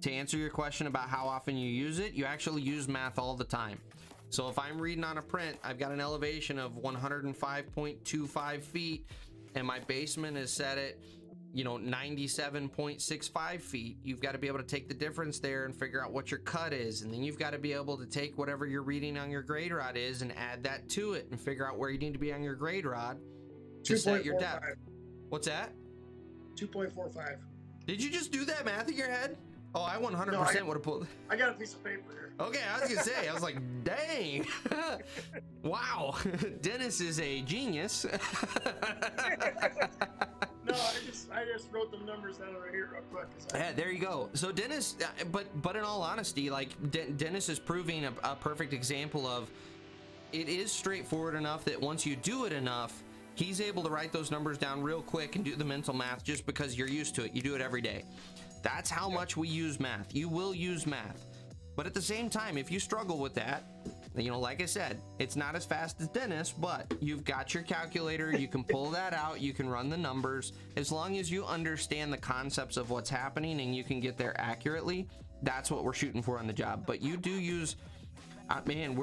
To answer your question about how often you use it, you actually use math all the time. So if I'm reading on a print, I've got an elevation of 105.25 feet, and my basement is set at 97.65 feet. You've got to be able to take the difference there and figure out what your cut is, and then you've got to be able to take whatever you're reading on your grade rod is and add that to it and figure out where you need to be on your grade rod to set your depth. What's that? 2.45. Did you just do that math in your head? Oh, I 100% would have pulled. I got a piece of paper here. Okay, I was gonna say, I was like, dang. Wow, Dennis is a genius. No, I just wrote the numbers down right here real quick. Yeah, there you go. So Dennis, but in all honesty, like Dennis is proving a perfect example of it is straightforward enough that once you do it enough, he's able to write those numbers down real quick and do the mental math just because you're used to it. You do it every day. That's how much we use math. You will use math. But at the same time, if you struggle with that, you know, like I said, it's not as fast as Dennis, but you've got your calculator. You can pull that out. You can run the numbers. As long as you understand the concepts of what's happening and you can get there accurately, that's what we're shooting for on the job. But you do use, man,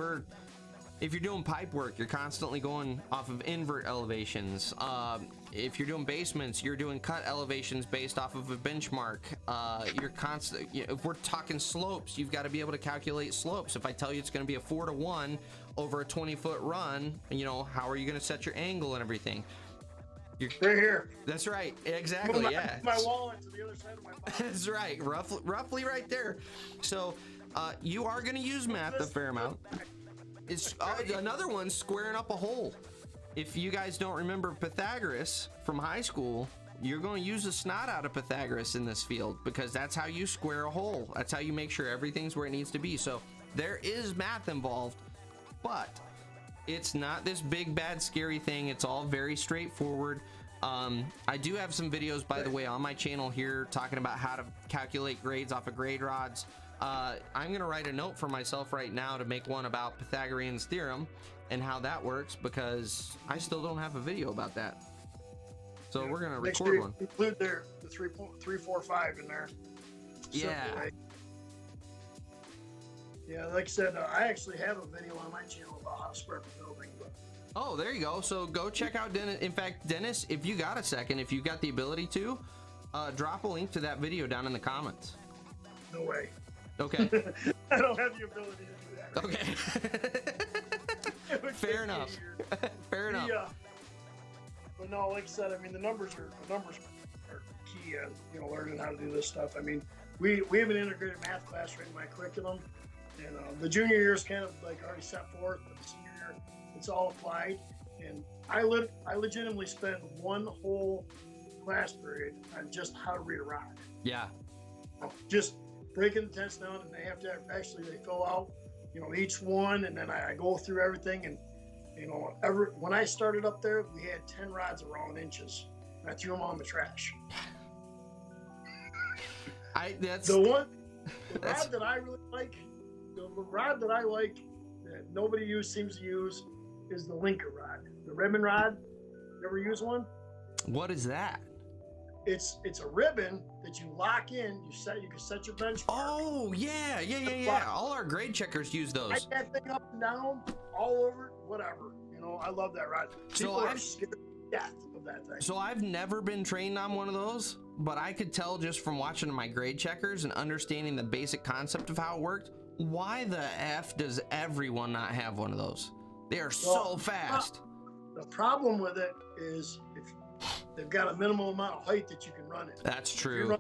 if you're doing pipe work, you're constantly going off of invert elevations. If you're doing basements, you're doing cut elevations based off of a benchmark. If we're talking slopes, you've got to be able to calculate slopes. If I tell you it's going to be a 4-to-1 over a 20-foot run, you know, how are you going to set your angle and everything? Right here. That's right. Exactly. Yeah. My wallet to the other side of my body. That's right. Roughly right there. So you are going to use math a fair amount. It's another one, squaring up a hole. If you guys don't remember Pythagoras from high school, you're going to use the snot out of Pythagoras in this field, because that's how you square a hole. That's how you make sure everything's where it needs to be. So there is math involved, but it's not this big bad scary thing. It's all very straightforward. I do have some videos, by the way, on my channel here talking about how to calculate grades off of grade rods. I'm gonna write a note for myself right now to make one about Pythagorean's theorem and how that works, because I still don't have a video about that. So we're gonna record one. Include the 3.345 in there. Yeah. Yeah, like I said, I actually have a video on my channel about how to square up a building. But oh, there you go. So go check out Dennis. In fact, Dennis, if you got a second, if you got the ability to, drop a link to that video down in the comments. No way. Okay. I don't have the ability to do that. Right? Okay. Fair enough. Fair enough. Yeah. But no, like I said, I mean, the numbers are key in, you know, learning how to do this stuff. I mean, we have an integrated math class right in my curriculum, and the junior year is kind of like already set forth, but the senior year, it's all applied. And I legitimately spend one whole class period on just how to read a rod. Yeah. Just breaking the tents down, and they have to they fill out, you know, each one, and then I go through everything. And you know, when I started up there, we had 10 rods of round inches, and I threw them on the trash. The rod that I really like, the rod that I like that nobody seems to use is the linker rod, the ribbon rod. You ever use one? What is that? It's a ribbon that you lock in. You can set your benchmark. Oh yeah. All our grade checkers use those. Light that thing up and down, all over, whatever. You know, I love that rod. People are scared to death of that thing. So I've never been trained on one of those, but I could tell just from watching my grade checkers and understanding the basic concept of how it worked. Why the F does everyone not have one of those? They are so fast. The problem with it is they've got a minimum amount of height that you can run it. That's true.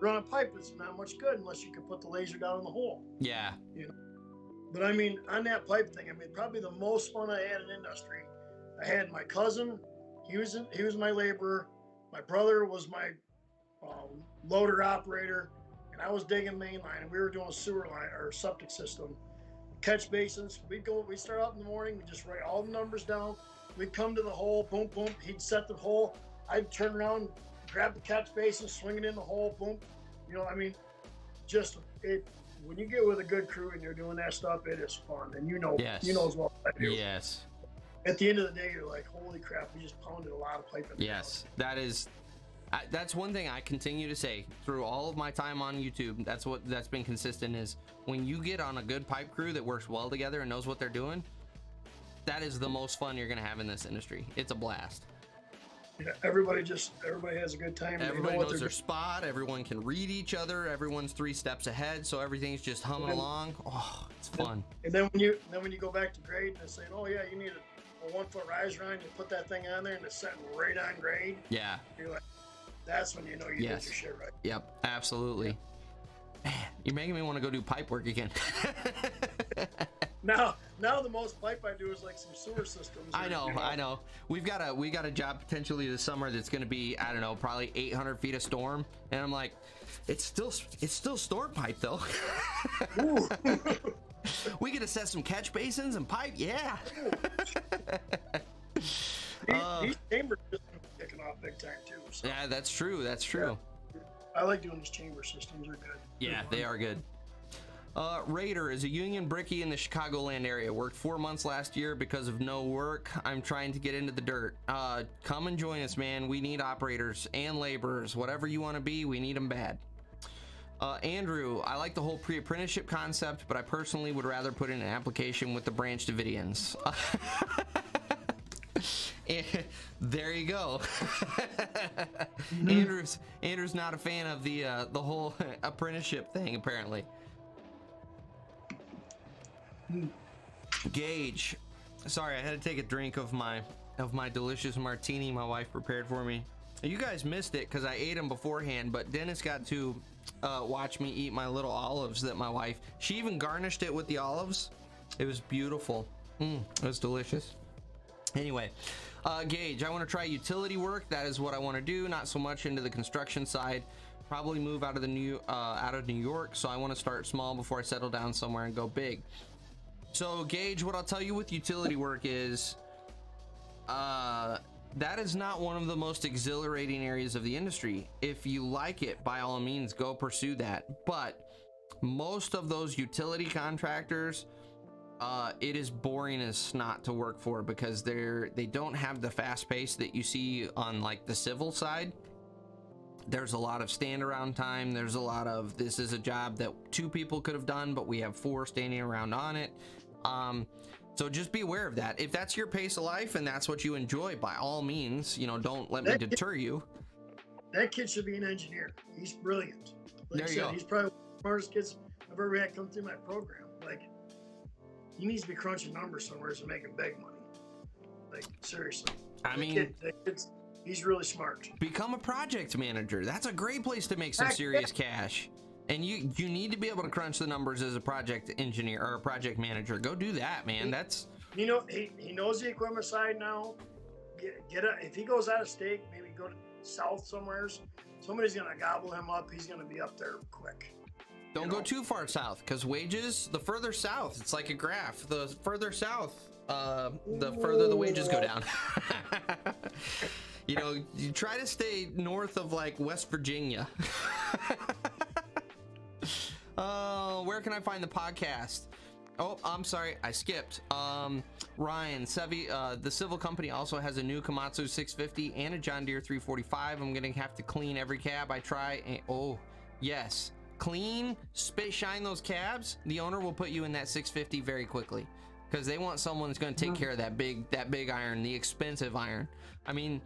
Run a pipe, it's not much good unless you can put the laser down in the hole. Yeah. You know. But I mean, on that pipe thing, I mean, probably the most fun I had in industry. I had my cousin. He was my laborer. My brother was my loader operator, and I was digging main line, and we were doing a sewer line or septic system, catch basins. We'd start out in the morning. We just write all the numbers down. We'd come to the hole, boom, boom. He'd set the hole. I'd turn around, grab the catch basin, swing it in the hole, boom. You know, I mean, when you get with a good crew and you're doing that stuff, it is fun. And you know as well as I do. Yes. At the end of the day, you're like, holy crap, we just pounded a lot of pipe in. Yes, that's one thing I continue to say through all of my time on YouTube. That's been consistent, is when you get on a good pipe crew that works well together and knows what they're doing, that is the most fun you're going to have in this industry. It's a blast. Yeah, everybody has a good time. Everybody knows their spot. Everyone can read each other. Everyone's 3 steps ahead, so everything's just humming along. Oh, it's fun. And then when you go back to grade and they're saying, oh yeah, you need a 1-foot riser on, you put that thing on there and it's setting right on grade. Yeah. You're like, that's when you know you did your shit right. Yep, absolutely. Man, you're making me want to go do pipe work again. Now the most pipe I do is like some sewer systems. I know. We got a job potentially this summer that's going to be, I don't know, probably 800 feet of storm, and I'm like, it's still storm pipe though. We get to set some catch basins and pipe. Yeah. These chamber systems are kicking off big time too. So. Yeah, that's true. That's true. Yeah. I like doing these chamber systems. They're good. Yeah, they are good. Raider is a union brickie in the Chicagoland area. Worked 4 months last year because of no work. I'm trying to get into the dirt. Come and join us, man. We need operators and laborers. Whatever you want to be, we need them bad. Andrew, I like the whole pre-apprenticeship concept, but I personally would rather put in an application with the Branch Davidians. There you go. Andrew's not a fan of the whole apprenticeship thing, apparently. Gage, sorry, I had to take a drink of my delicious martini my wife prepared for me. You guys missed it because I ate them beforehand, but Dennis got to watch me eat my little olives that my wife, she even garnished it with the olives. It was beautiful. It was delicious. Anyway, Gage, I want to try utility work. That is what I want to do, not so much into the construction side. Probably move out of New York, so I want to start small before I settle down somewhere and go big. So Gage, what I'll tell you with utility work is that is not one of the most exhilarating areas of the industry. If you like it, by all means, go pursue that. But most of those utility contractors, it is boring as snot to work for because they don't have the fast pace that you see on like the civil side. There's a lot of stand around time. There's a lot of, this is a job that 2 people could have done, but we have 4 standing around on it. So just be aware of that. If that's your pace of life and that's what you enjoy, by all means, don't let me deter you. That kid should be an engineer. He's brilliant. Like there you go. He's probably one of the smartest kids I've ever had come through my program. Like, he needs to be crunching numbers somewhere to make big money. Like, seriously. He's really smart. Become a project manager. That's a great place to make some serious cash. And you need to be able to crunch the numbers as a project engineer or a project manager. Go do that, man. He knows the equipment side now. If he goes out of state, maybe go to south somewhere. Somebody's gonna gobble him up. He's gonna be up there quick. Don't go too far south, because wages, the further south, it's like a graph. The further south, the further the wages go down. You try to stay north of like West Virginia. Where can I find the podcast? Oh, I'm sorry, I skipped. Ryan, Sevi, the civil company also has a new Komatsu 650 and a John Deere 345. I'm gonna have to clean every cab I try. Oh, yes, clean, spit shine those cabs. The owner will put you in that 650 very quickly because they want someone that's gonna take care of that big iron, the expensive iron. I mean,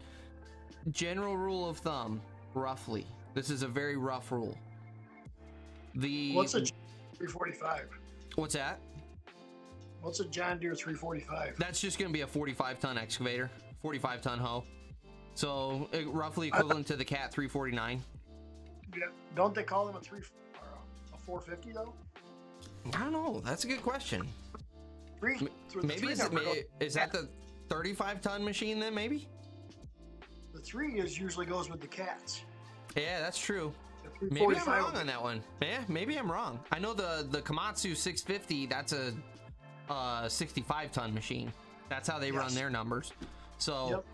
general rule of thumb, roughly. This is a very rough rule. What's a 345? What's that? What's a John Deere 345? That's just going to be a 45-ton excavator, 45-ton hoe. So roughly equivalent to the Cat 349. Yeah. Don't they call them a 450 though? I don't know. That's a good question. Maybe is that the 35-ton machine then? Maybe. The 3 usually goes with the Cats. Yeah, that's true. Maybe I'm wrong on that one. Yeah, maybe I'm wrong. I know the Komatsu 650, that's a 65-ton machine. That's how they run their numbers. So,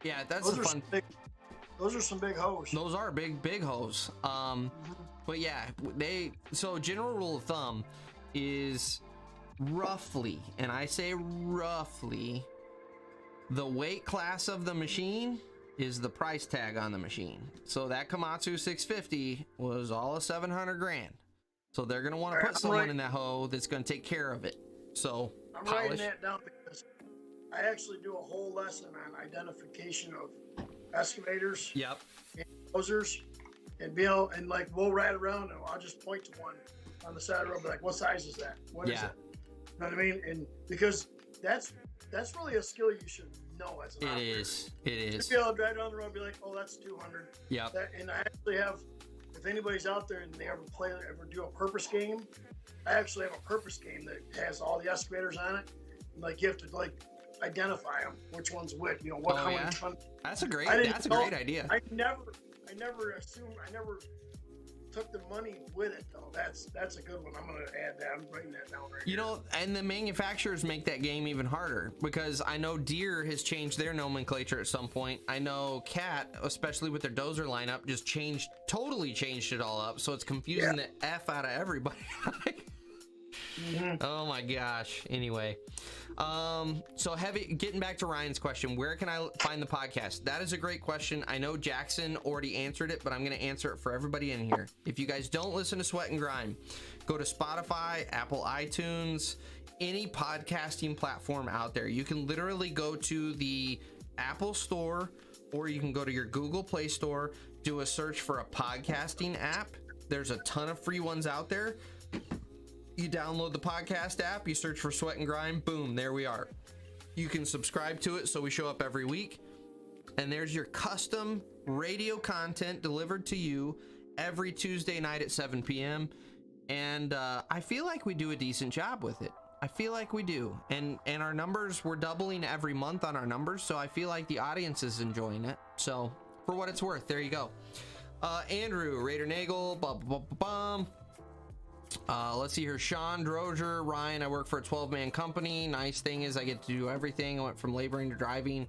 yeah, that's a fun. Those are some big hoes. Those are big hoes. But yeah, so general rule of thumb is roughly, and I say roughly, the weight class of the machine is the price tag on the machine. So that Komatsu 650 was all of 700 grand. So they're going to want to put someone in that hoe that's going to take care of it. So I'm writing that down because I actually do a whole lesson on identification of excavators. Yep. And dozers, and like we'll ride around and I'll just point to one on the side of the road, be like, what size is that? What is it? You know what I mean? And because that's really a skill you should know as an operator. It is. You'll be able to drive down the road and be like, oh, that's 200. Yeah. And I actually have, if anybody's out there and they ever do a purpose game, I actually have a purpose game that has all the excavators on it. And like you have to like identify them, which one's which, how many tons. That's a great idea. I never took the money with it, though. That's a good one. I'm gonna add that. I'm writing that down right You here. know, and the manufacturers make that game even harder, because I know Deere has changed their nomenclature at some point. I know Cat, especially with their Dozer lineup, just totally changed it all up, so it's confusing the F out of everybody. Oh my gosh. Anyway, so getting back to Ryan's question, where can I find the podcast? That is a great question. I know Jackson already answered it, but I'm going to answer it for everybody in here. If you guys don't listen to Sweat and Grime, go to Spotify, Apple iTunes, any podcasting platform out there. You can literally go to the Apple store, or you can go to your Google Play Store, do a search for a podcasting app. There's a ton of free ones out there. You download the podcast app, you search for Sweat and Grime, boom, there we are. You can subscribe to it so we show up every week. And there's your custom radio content delivered to you every Tuesday night at 7 p.m. And I feel like we do a decent job with it. I feel like we do. And our numbers, we're doubling every month on our numbers, so I feel like the audience is enjoying it. So for what it's worth, there you go. Andrew, Raider Nagel, let's see here. Shawn, Dozer, Ryan, I work for a 12-man company. Nice thing is I get to do everything. I went from laboring to driving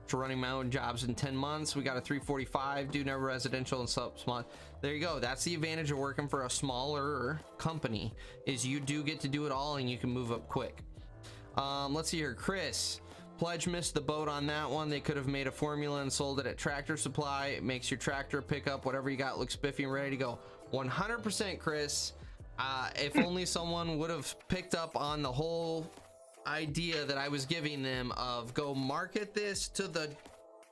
to running my own jobs in 10 months. We got a 345, do never residential and small. There you go. That's the advantage of working for a smaller company, is you do get to do it all and you can move up quick. Let's see here. Chris, Pledge missed the boat on that one. They could have made a formula and sold it at Tractor Supply. It makes your tractor pick up whatever you got, look spiffy and ready to go. 100% Chris. If only someone would have picked up on the whole idea that I was giving them of go market this to the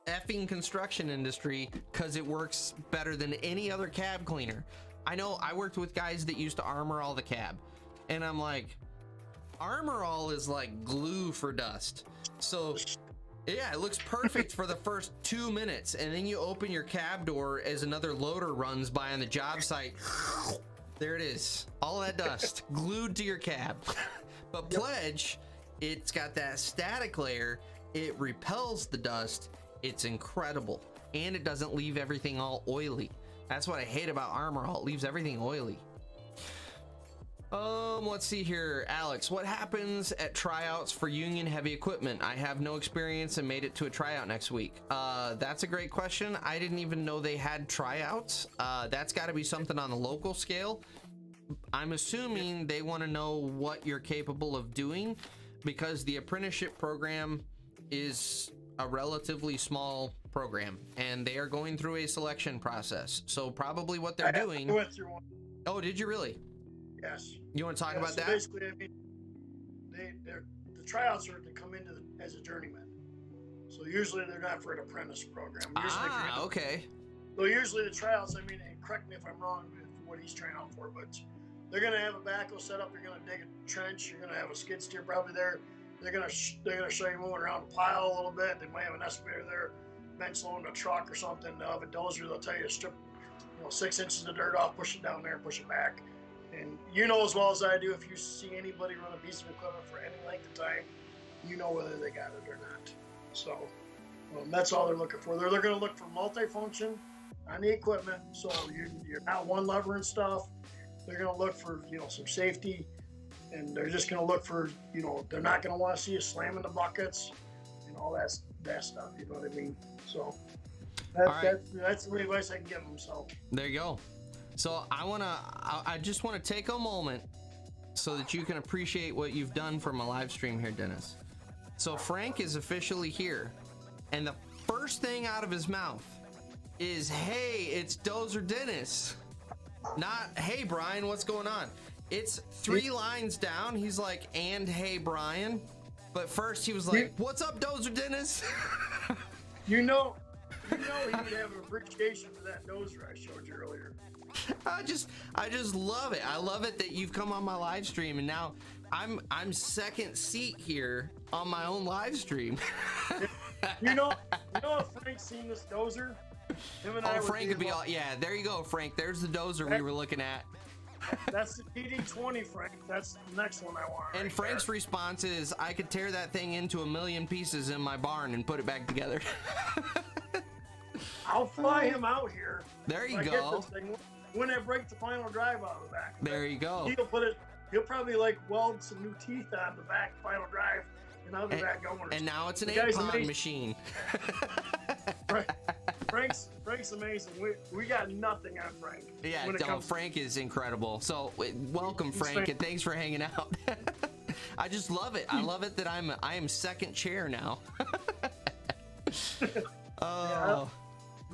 effing construction industry, because it works better than any other cab cleaner. I know I worked with guys that used to armor all the cab, and I'm like, armor all is like glue for dust. So yeah, it looks perfect for the first 2 minutes, and then you open your cab door as another loader runs by on the job site. There it is, all that dust glued to your cab. But Pledge, it's got that static layer, it repels the dust, it's incredible, and it doesn't leave everything all oily. That's what I hate about Armor All, it leaves everything oily. Let's see here. Alex, what happens at tryouts for union heavy equipment? I have no experience and made it to a tryout next week. That's a great question. I didn't even know they had tryouts. That's got to be something on the local scale. I'm assuming they want to know what you're capable of doing, because the apprenticeship program is a relatively small program and they are going through a selection process. So probably what they're doing. I went through one. Oh, did you really? Yes. You want to talk about so that? Basically, I mean, the tryouts are to come into as a journeyman. So usually they're not for an apprentice program. Usually Okay. So usually the tryouts, I mean, and correct me if I'm wrong with what he's trying out for, but they're going to have a backhoe set up. You're going to dig a trench. You're going to have a skid steer probably there. They're going to show you moving around the pile a little bit. They might have an excavator there, bench loading a truck or something. They'll have a dozer. They'll tell you to strip, 6 inches of dirt off, push it down there, and push it back. And you know as well as I do, if you see anybody run a piece of equipment for any length of time, you know whether they got it or not. So that's all they're looking for. They're going to look for multifunction on the equipment. So you're not one lever and stuff. They're going to look for, some safety. And they're just going to look for, they're not going to want to see you slamming the buckets and all that stuff. You know what I mean? So that's the advice I can give them. So there you go. So I just want to take a moment so that you can appreciate what you've done for my live stream here, Dennis. So Frank is officially here, and the first thing out of his mouth is, "Hey, it's Dozer Dennis." Not, "Hey Brian, what's going on?" It's 3 lines down. He's like, "And hey Brian," but first he was like, "What's up, Dozer Dennis?" You know he would have an appreciation for that dozer I showed you earlier. I just love it. I love it that you've come on my live stream, and now I'm second seat here on my own live stream. you know if Frank's seen this dozer, him and I Frank would be all, yeah, there you go, Frank. There's the dozer we were looking at. That's the TD20, Frank. That's the next one I want. And Frank's response is, "I could tear that thing into 1,000,000 pieces in my barn and put it back together." I'll fly him out here. There you go. when I break the final drive out of the back. There you go. He'll probably like weld some new teeth on the back final drive, and I'll be back going. And now it's an The guy's 8-pound amazing. machine. Frank's amazing. We got nothing on Frank. Yeah, when it no, comes Frank is incredible. So welcome, Frank, and thanks for hanging out. I just love it. I love it that I am second chair now. Oh,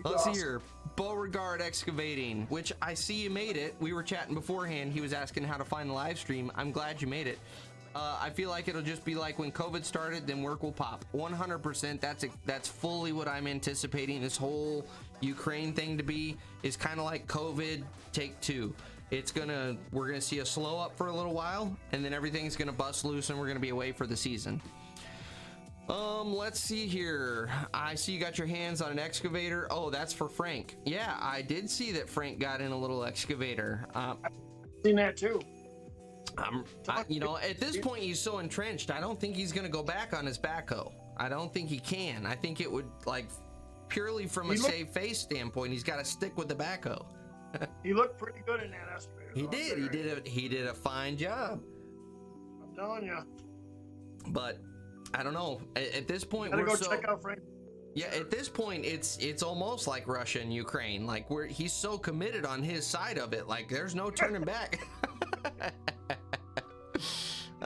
let's see here. Beauregard Excavating, which I see you made it. We were chatting beforehand. He was asking how to find the live stream. I'm glad you made it. I feel like it'll just be like when COVID started, then work will pop. 100%. That's fully what I'm anticipating. This whole Ukraine thing to be is kind of like COVID take 2. We're gonna see a slow up for a little while, and then everything's gonna bust loose, and we're gonna be away for the season. Let's see here. I see you got your hands on an excavator. Oh, that's for Frank. Yeah, I did see that Frank got in a little excavator. seen that too. At this point, he's so entrenched. I don't think he's gonna go back on his backhoe. I don't think he can. I think it would, like, purely from a save face standpoint, he's got to stick with the backhoe. He looked pretty good in that excavator. He did. He did a fine job. I'm telling you. But I don't know. At this point, Gotta go check out Frank. Yeah, at this point, it's almost like Russia and Ukraine. Like, he's so committed on his side of it. Like, there's no turning back.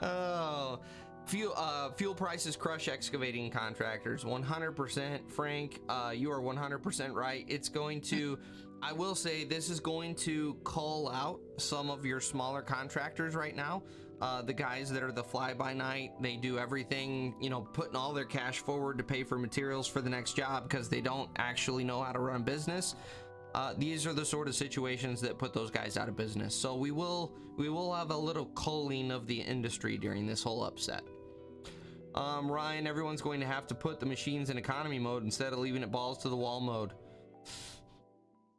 Oh, fuel prices crush excavating contractors. 100%, Frank. You are 100% right. It's going to. I will say this is going to call out some of your smaller contractors right now. The guys that are the fly-by-night, they do everything, putting all their cash forward to pay for materials for the next job because they don't actually know how to run business. These are the sort of situations that put those guys out of business. So we will have a little culling of the industry during this whole upset. Ryan, everyone's going to have to put the machines in economy mode instead of leaving it balls to the wall mode.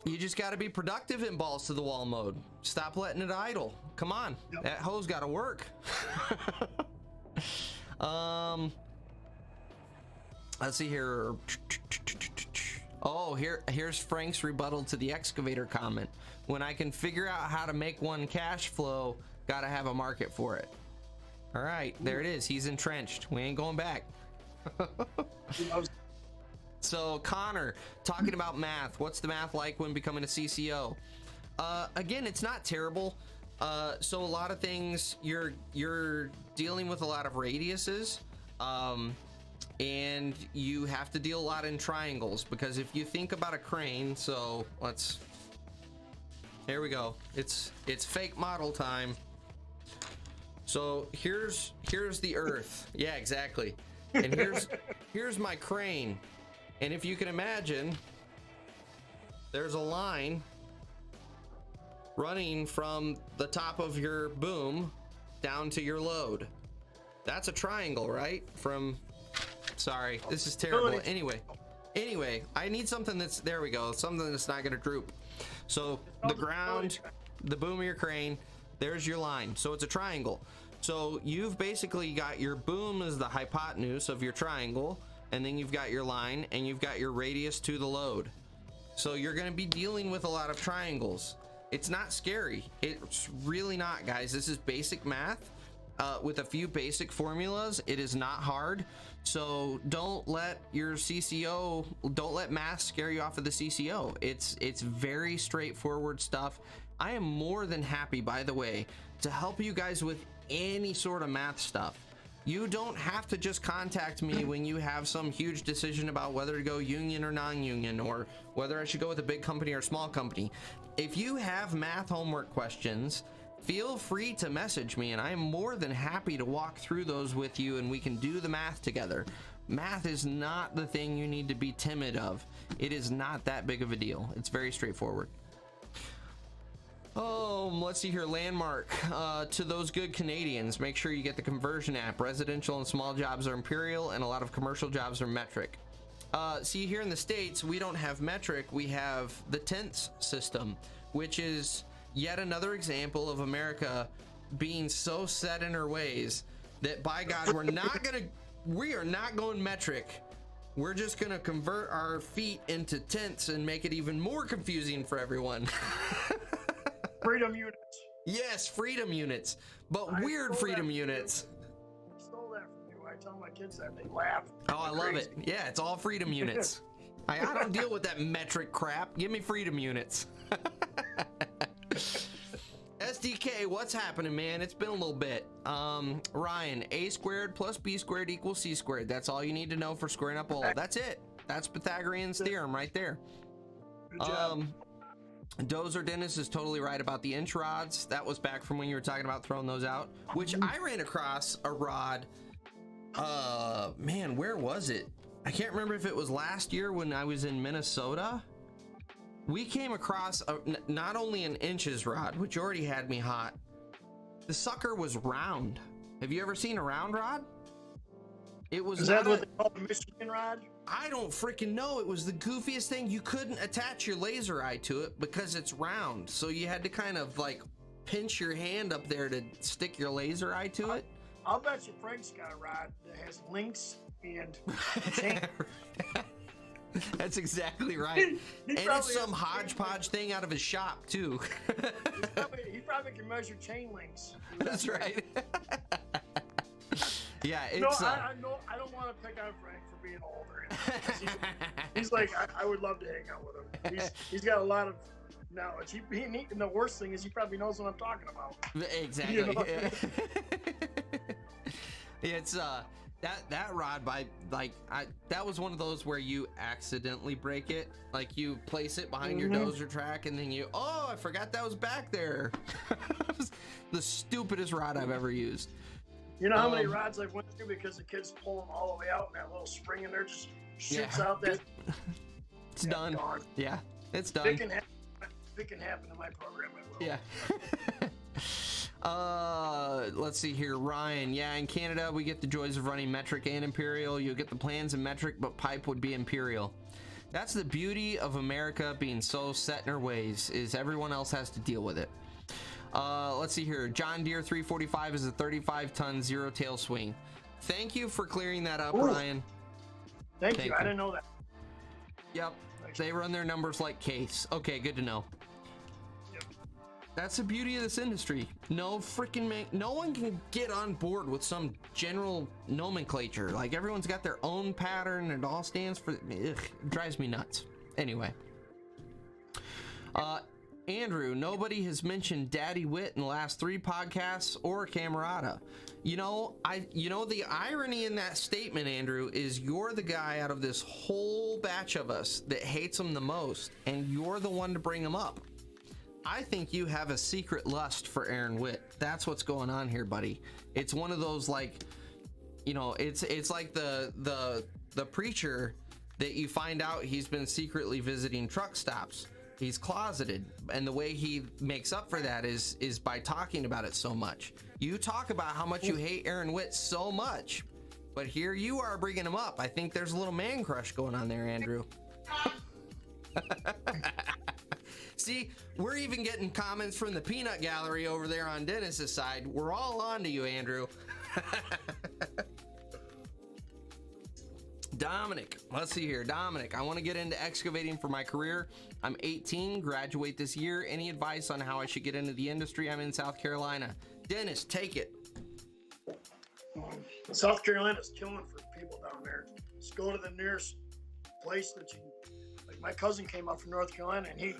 You just got to be productive in balls to the wall mode. Stop letting it idle. Come on. Yep. That hose got to work. Let's see here. Oh, here's Frank's rebuttal to the excavator comment. When I can figure out how to make one cash flow, got to have a market for it. All right, there it is. He's entrenched. We ain't going back. So Connor, talking about math, what's the math like when becoming a CCO? Again, it's not terrible. So a lot of things, you're dealing with a lot of radiuses, and you have to deal a lot in triangles, because if you think about a crane, so here we go. It's fake model time. So here's the earth. Yeah, exactly. And here's my crane. And if you can imagine, there's a line running from the top of your boom down to your load. That's a triangle, right? Sorry, this is terrible. Anyway, I need something there we go. Something that's not gonna droop. So the ground, the boom of your crane, there's your line. So it's a triangle. So you've basically got your boom as the hypotenuse of your triangle, and then you've got your line, and you've got your radius to the load. So you're going to be dealing with a lot of triangles. It's not scary. It's really not, guys. This is basic math with a few basic formulas. It is not hard. So don't let math scare you off of the CCO. It's very straightforward stuff. I am more than happy, by the way, to help you guys with any sort of math stuff. You don't have to just contact me when you have some huge decision about whether to go union or non-union, or whether I should go with a big company or a small company. If you have math homework questions, feel free to message me, and I'm more than happy to walk through those with you, and we can do the math together. Math is not the thing you need to be timid of. It is not that big of a deal. It's very straightforward. Let's see here. Landmark. To those good Canadians, make sure you get the conversion app. Residential and small jobs are imperial, and a lot of commercial jobs are metric. See, here in the States, we don't have metric. We have the tenths system, which is yet another example of America being so set in her ways that, by God, we are not going metric. We're just gonna convert our feet into tenths and make it even more confusing for everyone. Freedom units. Yes, freedom units, but I weird stole freedom that from units. I stole that from you. I tell my kids that, they laugh. Oh, I love it. Yeah, it's all freedom units. I don't deal with that metric crap. Give me freedom units. SDK, what's happening, man? It's been a little bit. Ryan, A squared plus B squared equals C squared. That's all you need to know for squaring up all. That's it. That's Pythagorean's theorem right there. Good job. Dozer Dennis is totally right about the inch rods. That was back from when you were talking about throwing those out, which I ran across a rod. Man, where was it? I can't remember if it was last year when I was in Minnesota. We came across not only an inches rod, which already had me hot. The sucker was round. Have you ever seen a round rod? It was. Is that what they call the Michigan rod? I don't freaking know. It was the goofiest thing. You couldn't attach your laser eye to it because it's round. So you had to kind of like pinch your hand up there to stick your laser eye to it. I'll bet you Frank's got a rod that has links and chain. That's exactly right. And it's some hodgepodge thing out of his shop too. he probably can measure chain links. That's right. Yeah, it's. No, I don't want to pick on Frank for being older. He's like, I would love to hang out with him. He's got a lot of knowledge. And the worst thing is he probably knows what I'm talking about. Exactly. You know? It's that rod that was one of those where you accidentally break it. Like you place it behind your dozer track and then I forgot that was back there. It was the stupidest rod I've ever used. You know how many rods I've went through because the kids pull them all the way out and that little spring in there just shoots out that. It's done. Gone. Yeah, it's done. If it can happen in my program, it will. Yeah. Let's see here, Ryan. Yeah, in Canada we get the joys of running metric and imperial. You'll get the plans in metric, but pipe would be imperial. That's the beauty of America being so set in her ways, is everyone else has to deal with it. Let's see here. John Deere 345 is a 35-ton zero tail swing. Thank you for clearing that up, Ryan. Thank you. I didn't know that. Yep. They run their numbers like case. Okay, good to know. Yep. That's the beauty of this industry. No one can get on board with some general nomenclature. Like everyone's got their own pattern and it all stands for. It drives me nuts. Anyway. Andrew, nobody has mentioned Daddy Wit in the last 3 podcasts or Camerata. The irony in that statement, Andrew, is you're the guy out of this whole batch of us that hates him the most, and you're the one to bring him up. I think you have a secret lust for Aaron Witt. That's what's going on here, buddy. It's one of those it's like the preacher that you find out he's been secretly visiting truck stops. He's closeted, and the way he makes up for that is by talking about it so much. You talk about how much you hate Aaron Witt so much, but here you are bringing him up. I think there's a little man crush going on there, Andrew. See, we're even getting comments from the peanut gallery over there on Dennis's side. We're all on to you, Andrew. Dominic, let's see here. Dominic, I want to get into excavating for my career. I'm 18, graduate this year. Any advice on how I should get into the industry? I'm in South Carolina. Dennis, take it. South Carolina's killing for people down there. Just go to the nearest place that you. Like my cousin came up from North Carolina and he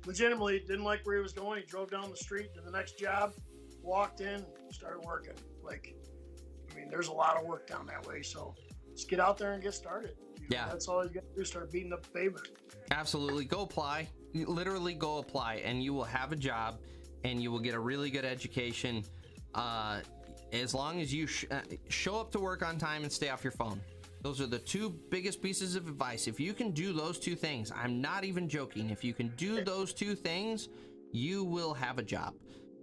legitimately didn't like where he was going. He drove down the street to the next job, walked in, started working. There's a lot of work down that way, so. Just get out there and get started. Yeah. That's all you got to do, start beating up the pavement. Absolutely. Go apply. Literally go apply, and you will have a job, and you will get a really good education as long as you show up to work on time and stay off your phone. Those are the 2 biggest pieces of advice. If you can do those 2 things, I'm not even joking. If you can do those 2 things, you will have a job,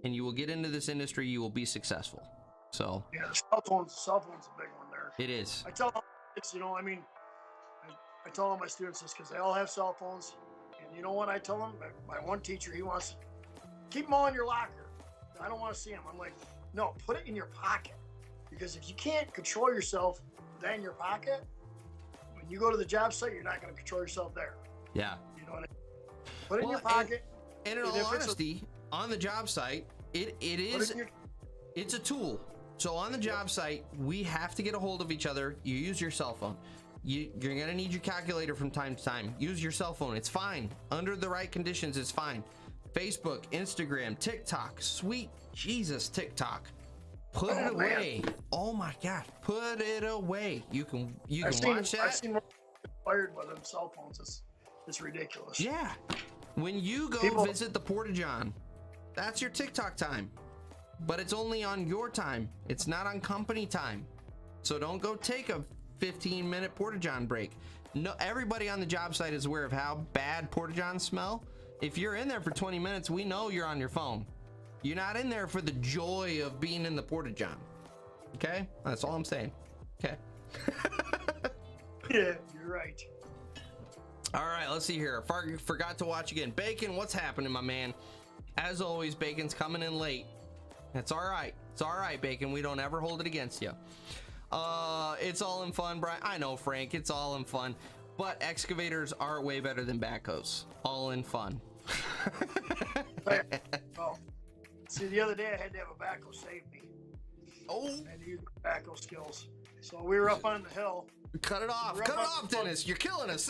and you will get into this industry. You will be successful. So. Yeah, cell phone's a big one there. It is. I tell them, I tell all my students this because they all have cell phones. And you know what I tell them? My one teacher, he wants to keep them all in your locker. I don't want to see them. I'm like, no, put it in your pocket. Because if you can't control yourself then in your pocket, when you go to the job site, you're not going to control yourself there. Yeah. You know what I mean? Put it in your pocket. And in all honesty, On the job site, it's a tool. So on the job site, we have to get a hold of each other. You use your cell phone. You're gonna need your calculator from time to time. Use your cell phone. It's fine. Under the right conditions, it's fine. Facebook, Instagram, TikTok. Sweet Jesus, TikTok. Put it away. Man. Oh my God, put it away. You can watch that. I've seen more inspired by them cell phones. It's ridiculous. Yeah. When you go visit the Porta-John, that's your TikTok time. But it's only on your time. It's not on company time. So don't go take a 15-minute Porta-John break. No, everybody on the job site is aware of how bad Porta-Johns smell. If you're in there for 20 minutes, we know you're on your phone. You're not in there for the joy of being in the Porta-John. Okay? That's all I'm saying. Okay. Yeah, you're right. All right, let's see here. Forgot to watch again. Bacon, what's happening, my man? As always, Bacon's coming in late. That's all right. It's all right, Bacon. We don't ever hold it against you. It's all in fun, Brian. I know, Frank. It's all in fun. But excavators are way better than backhoes. All in fun. Well, see, the other day I had to have a backhoe save me. Oh. I had to use my backhoe skills. So we were up on the hill. Cut it off. Cut it off, Dennis. You're killing us.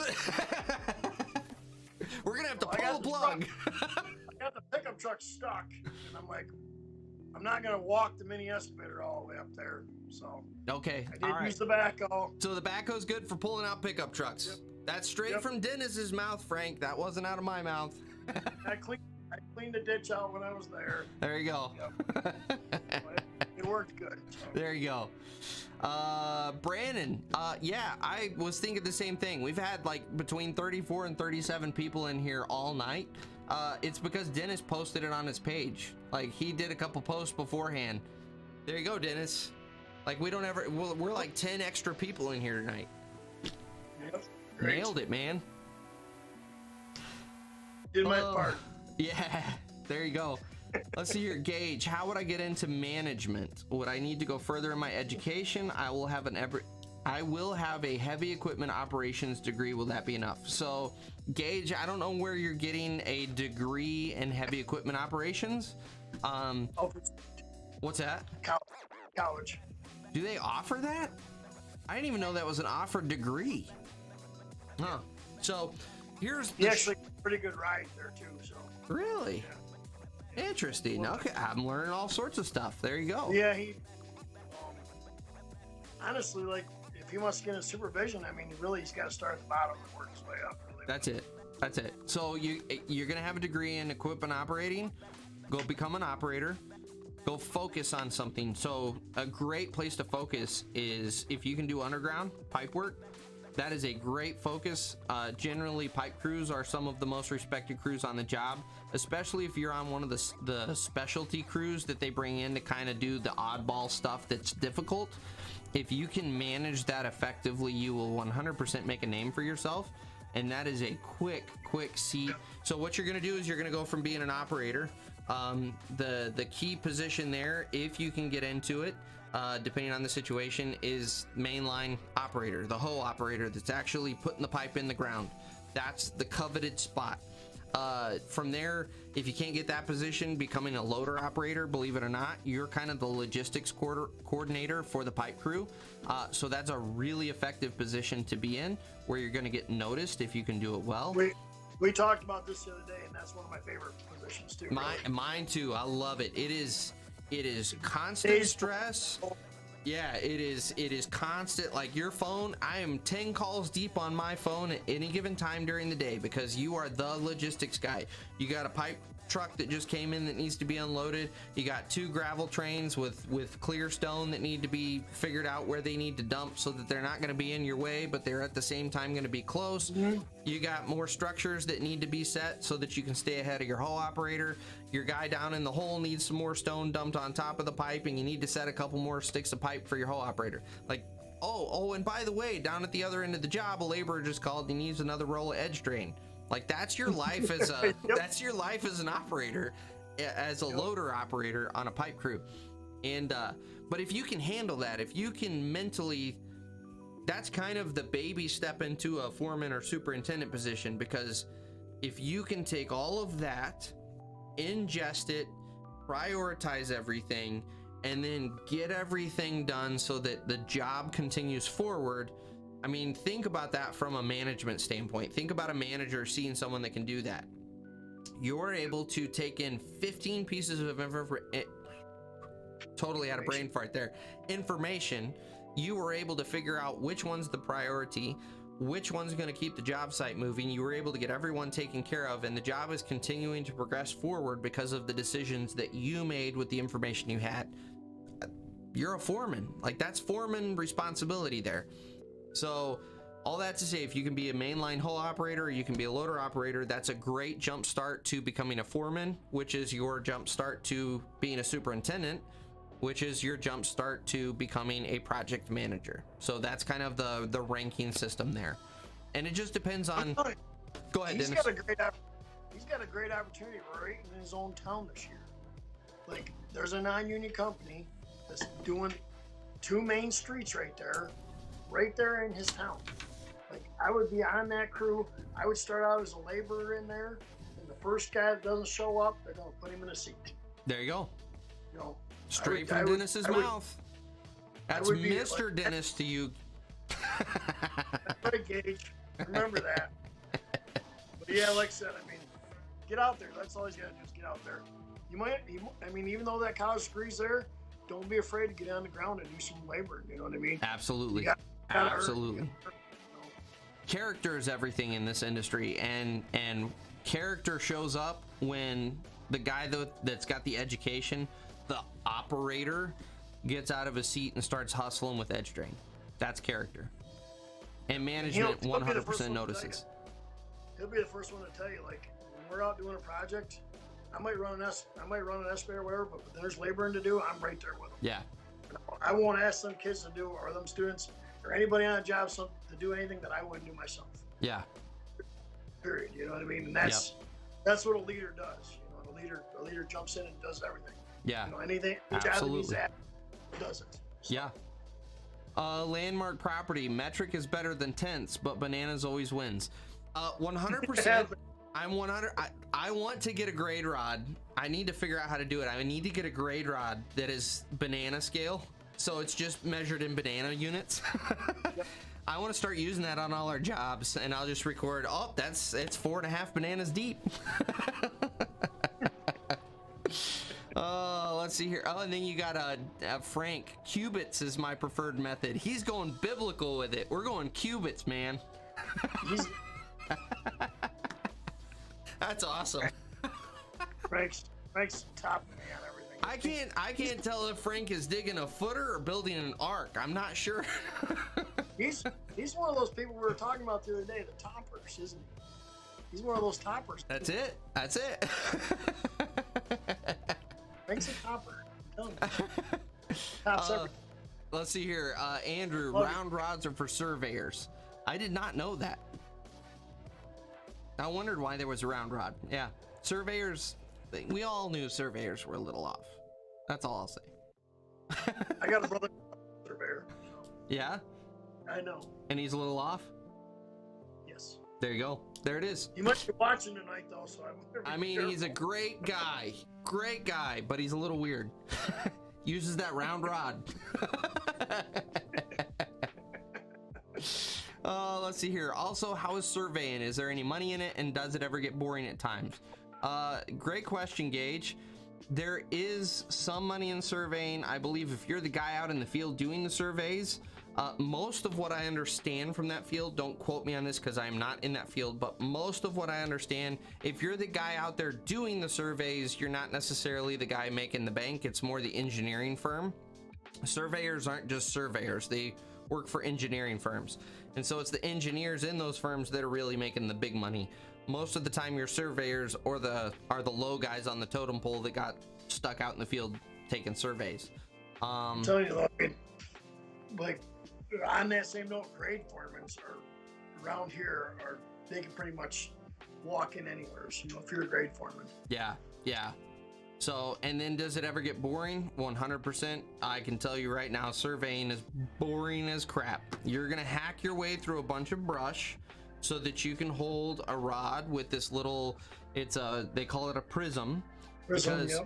We're going to have to pull the plug. I got the pickup truck stuck. And I'm like, I'm not going to walk the mini excavator all the way up there. So okay, I did use the backhoe. So the backhoe's good for pulling out pickup trucks. Yep. That's straight from Dennis's mouth, Frank. That wasn't out of my mouth. I cleaned the ditch out when I was there. There you go. Yep. It worked good. So. There you go. Brandon, yeah, I was thinking the same thing. We've had like between 34 and 37 people in here all night. It's because Dennis posted it on his page. Like he did a couple posts beforehand. There you go, Dennis. Like we don't ever, we're like 10 extra people in here tonight. Yep. Great. Nailed it, man. Did my part. Yeah, there you go. Let's see here, Gage. How would I get into management? Would I need to go further in my education? I will have a heavy equipment operations degree. Will that be enough? So, Gage, I don't know where you're getting a degree in heavy equipment operations. What's that? College. Do they offer that? I didn't even know that was an offered degree. Huh. So, here's he actually pretty good ride there too. So. Really? Yeah. Interesting. Okay, I'm learning all sorts of stuff. There you go. Yeah, he honestly, like, if he wants to get into supervision, I mean, he's got to start at the bottom and work his way up. Really. That's it. So you're gonna have a degree in equipment operating. Go become an operator. Go focus on something. So a great place to focus is if you can do underground pipe work. That is a great focus. Generally, pipe crews are some of the most respected crews on the job, especially if you're on one of the specialty crews that they bring in to kind of do the oddball stuff that's difficult. If you can manage that effectively, you will 100% make a name for yourself, and that is a quick seat. So what you're going to do is you're going to go from being an operator. The key position there, if you can get into it, depending on the situation, is mainline operator, the hoe operator that's actually putting the pipe in the ground. That's the coveted spot. From there, if you can't get that position, becoming a loader operator, believe it or not, you're kind of the logistics coordinator for the pipe crew. So that's a really effective position to be in, where you're going to get noticed if you can do it well. We talked about this the other day, and that's one of my favorite positions too. Mine too. I love it. It is constant stress. Yeah, it is constant. Like your phone, I am 10 calls deep on my phone at any given time during the day because you are the logistics guy. You got a pipe truck that just came in that needs to be unloaded. You got 2 gravel trains with clear stone that need to be figured out where they need to dump so that they're not going to be in your way, but they're at the same time going to be close. Mm-hmm. You got more structures that need to be set so that you can stay ahead of your hoe operator. Your guy down in the hole needs some more stone dumped on top of the pipe, and you need to set a couple more sticks of pipe for your hoe operator. Like, oh, and by the way, down at the other end of the job, a laborer just called. He needs another roll of edge drain. Like that's your life as a that's your life as an operator, as a loader operator on a pipe crew. And but if you can handle that, if you can mentally, that's kind of the baby step into a foreman or superintendent position, because if you can take all of that ingest it, prioritize everything, and then get everything done so that the job continues forward. I mean, think about that from a management standpoint. Think about a manager seeing someone that can do that. You're able to take in 15 pieces of information. Totally had a brain fart there. Information. You were able to figure out which one's the priority, which one's going to keep the job site moving. You were able to get everyone taken care of, and the job is continuing to progress forward because of the decisions that you made with the information you had. You're a foreman. Like, that's foreman responsibility there. So all that to say, if you can be a mainline hull operator, or you can be a loader operator, that's a great jump start to becoming a foreman, which is your jump start to being a superintendent, which is your jump start to becoming a project manager. So that's kind of the ranking system there. And it just depends on... Go ahead, Dennis. He's got a great opportunity right in his own town this year. Like, there's a non-union company that's doing 2 main streets right there in his town. Like, I would be on that crew. I would start out as a laborer in there, and the first guy that doesn't show up, they're gonna put him in a seat. There you go. You know, straight from Dennis's mouth. That's Mr. Like, Dennis to you. That's right, Gage. Remember that. But yeah, like I said, I mean, get out there. That's all he's got to do is get out there. I mean, even though that college degree's there, don't be afraid to get on the ground and do some labor. You know what I mean? Absolutely. Absolutely. Character is everything in this industry, and character shows up when the guy that's got the education, the operator, gets out of his seat and starts hustling with edge drain. That's character. And management 100% notices. He'll be the first one to tell you, like, when we're out doing a project, I might run an excavator or whatever, but if there's laboring to do, I'm right there with them. Yeah. I won't ask some kids to do, or them students, or anybody on a job to do anything that I wouldn't do myself. Yeah. Period. You know what I mean? And that's what a leader does. You know, a leader jumps in and does everything. Yeah. You know, anything, job that he's at, does it. So. Yeah. Landmark property. Metric is better than tenths, but bananas always wins. 100%. I'm 100. I want to get a grade rod. I need to figure out how to do it. I need to get a grade rod that is banana scale, so it's just measured in banana units. Yep. I want to start using that on all our jobs, and I'll just record. Oh, it's 4.5 bananas deep. Oh, let's see here. Oh, and then you got Frank. Cubits is my preferred method. He's going biblical with it. We're going cubits, man. That's awesome. Frank's top man on everything. I can't tell if Frank is digging a footer or building an ark. I'm not sure. He's one of those people we were talking about the other day, the toppers, isn't he? He's one of those toppers. That's it. Frank's a topper. Tops everything. Let's see here. Andrew, round rods are for surveyors. I did not know that. I wondered why there was a round rod. Yeah, surveyors, we all knew surveyors were a little off. That's all I'll say. I got a brother surveyor. Yeah? I know. And he's a little off? Yes. There you go. There it is. He might be watching tonight, though, so I mean, careful. He's a great guy. Great guy, but he's a little weird. Uses that round rod. Let's see here. Also, how is surveying? Is there any money in it, and does it ever get boring at times? Great question, Gage. There is some money in surveying. I believe if you're the guy out in the field doing the surveys, most of what I understand from that field, don't quote me on this because I'm not in that field, but most of what I understand, if you're the guy out there doing the surveys, you're not necessarily the guy making the bank. It's more the engineering firm. Surveyors aren't just surveyors. They work for engineering firms. And so it's the engineers in those firms that are really making the big money. Most of the time your surveyors are the low guys on the totem pole that got stuck out in the field taking surveys. I'm telling you, like on that same note, grade foremen are around here they can pretty much walk in anywhere. So, you know, if you're a grade foreman. Yeah. So, and then does it ever get boring? 100%. I can tell you right now, surveying is boring as crap. You're gonna hack your way through a bunch of brush so that you can hold a rod with this little, they call it a prism. Because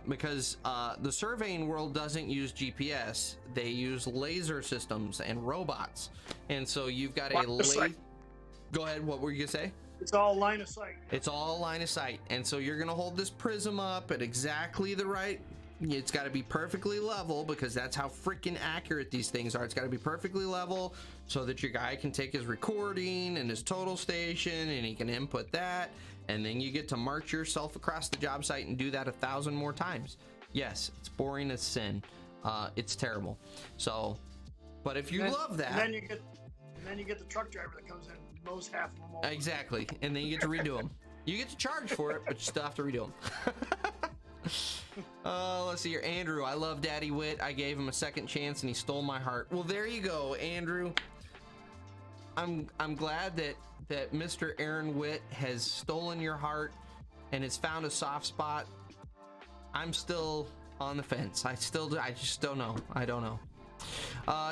because the surveying world doesn't use GPS. They use laser systems and robots, and so you've got a Go ahead. What were you gonna say? It's all line of sight. It's all line of sight, and so you're gonna hold this prism up at exactly the right. It's got to be perfectly level because that's how freaking accurate these things are. It's got to be perfectly level so that your guy can take his recording and his total station and he can input that, and then you get to march yourself across the job site and do that 1,000 more times. Yes, it's boring as sin. It's terrible. So, but if you love that, and then you get the truck driver that comes in and blows half of them over. Exactly, and then you get to redo them. You get to charge for it, but you still have to redo them. Let's see here. Andrew, I love Daddy Wit. I gave him a second chance and he stole my heart. Well, there you go, Andrew. I'm glad that Mr. Aaron Witt has stolen your heart and has found a soft spot. I'm still on the fence. I just don't know. I don't know.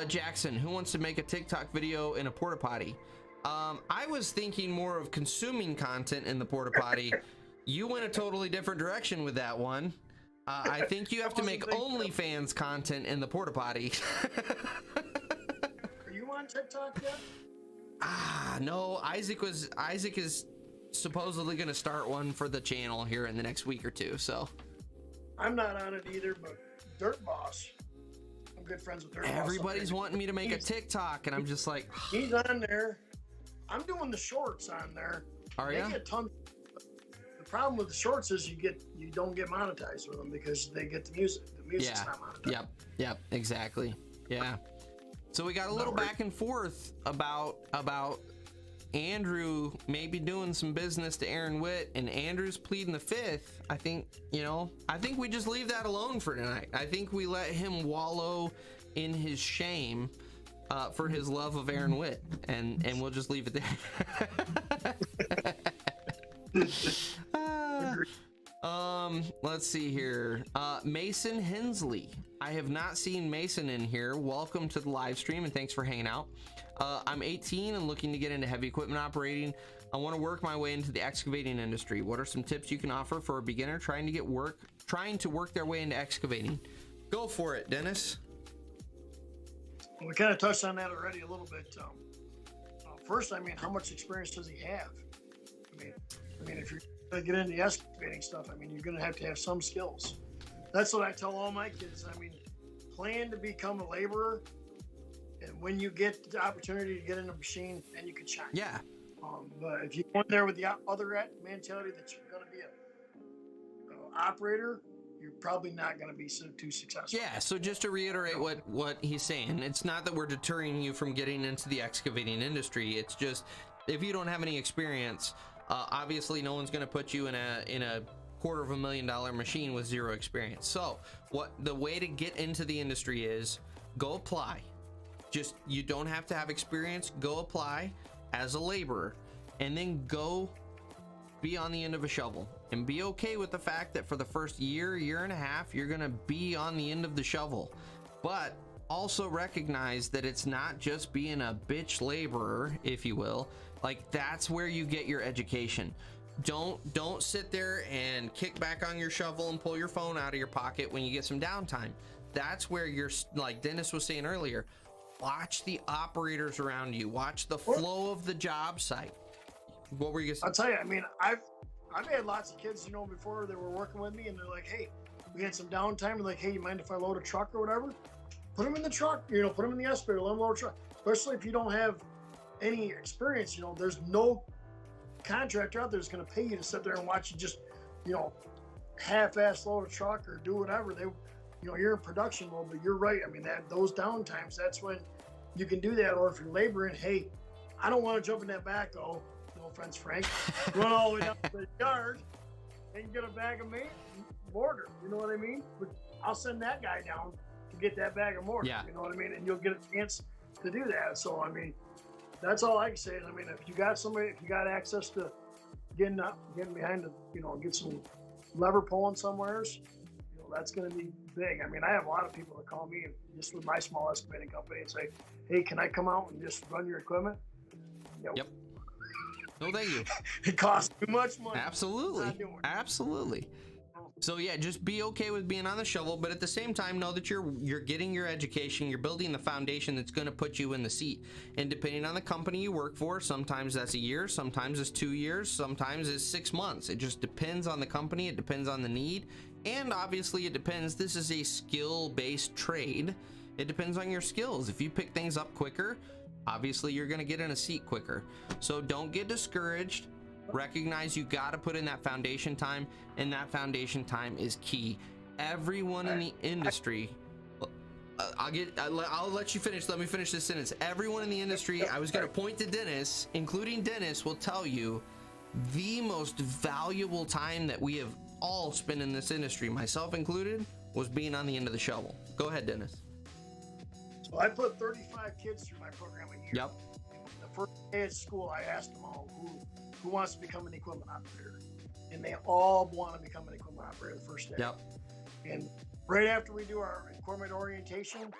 Jackson, who wants to make a TikTok video in a porta potty? I was thinking more of consuming content in the porta potty. You went a totally different direction with that one. I think you have to make OnlyFans content in the porta potty. Are you on TikTok yet? No. Isaac is supposedly going to start one for the channel here in the next week or two. So I'm not on it either, but Dirt Boss, I'm good friends with Dirt Boss. Everybody's wanting me to make a TikTok, and I'm just like, he's on there. I'm doing the shorts on there. Are you? They get tons. The problem with the shorts is you don't get monetized with them because they get the music. The music's not monetized. Yep, exactly. Yeah. So we got a little back and forth about Andrew maybe doing some business to Aaron Witt, and Andrew's pleading the fifth. I think we just leave that alone for tonight. I think we let him wallow in his shame for his love of Aaron Witt, and we'll just leave it there. Let's see here. Mason Hensley. I have not seen Mason in here. Welcome to the live stream and thanks for hanging out. I'm 18 and looking to get into heavy equipment operating. I want to work my way into the excavating industry. What are some tips you can offer for a beginner trying to work their way into excavating? Go for it, Dennis. We kind of touched on that already a little bit. First, I mean, how much experience does he have? I mean, if you're going to get into the excavating stuff, I mean, you're going to have some skills. That's what I tell all my kids. I mean, plan to become a laborer, and when you get the opportunity to get in a machine, then you can shine. Yeah. But if you go in there with the other mentality that you're going to be an operator, you're probably not going to be too successful. Yeah, so just to reiterate what he's saying, it's not that we're deterring you from getting into the excavating industry. It's just if you don't have any experience, obviously no one's going to put you in a $250,000 machine with zero experience. So what the way to get into the industry is go apply. Just, you don't have to have experience. Go apply as a laborer, and then go be on the end of a shovel, and be okay with the fact that for the first year and a half, you're gonna be on the end of the shovel. But also recognize that it's not just being a bitch laborer, if you will. Like, that's where you get your education. Don't sit there and kick back on your shovel and pull your phone out of your pocket when you get some downtime. That's where you're, like Dennis was saying earlier, watch the operators around you, watch the flow of the job site. What were you gonna say? I'll tell you, I mean, I've had lots of kids, before they were working with me, and they're like, hey, we had some downtime. They're like, hey, you mind if I load a truck or whatever? Put them in the truck, put them in the excavator, let them load a truck. Especially if you don't have any experience, there's no contractor out there that's going to pay you to sit there and watch you just, half-ass load a truck or do whatever. You're in production mode, but you're right. I mean, those downtimes, that's when you can do that. Or if you're laboring, hey, I don't want to jump in that backhoe. No offense, Frank. Run all the way down to the yard and get a bag of mortar. You know what I mean? But I'll send that guy down to get that bag of mortar. Yeah. You know what I mean? And you'll get a chance to do that. So, I mean, that's all I can say is, I mean, if you got access to getting behind get some lever pulling somewheres, that's going to be big. I mean, I have a lot of people that call me just with my small excavating company and say, hey, can I come out and just run your equipment? Yep. No, thank you. It costs too much money. Absolutely. So yeah, just be okay with being on the shovel, but at the same time, know that you're getting your education, you're building the foundation that's going to put you in the seat. And depending on the company you work for, sometimes that's a year, sometimes it's 2 years, sometimes it's 6 months. It just depends on the company, it depends on the need, and obviously it depends. This is a skill-based trade. It depends on your skills. If you pick things up quicker, obviously you're going to get in a seat quicker. So don't get discouraged. Recognize you got to put in that foundation time, and that foundation time is key. Everyone in the industry, I'll let you finish. Let me finish this sentence. Everyone in the industry, I was going to point to Dennis, including Dennis, will tell you the most valuable time that we have all spent in this industry, myself included, was being on the end of the shovel. Go ahead, Dennis. So I put 35 kids through my program a year. Yep. The first day at school, I asked them all who wants to become an equipment operator, and they all want to become an equipment operator the first day. Yep. And right after we do our equipment orientation,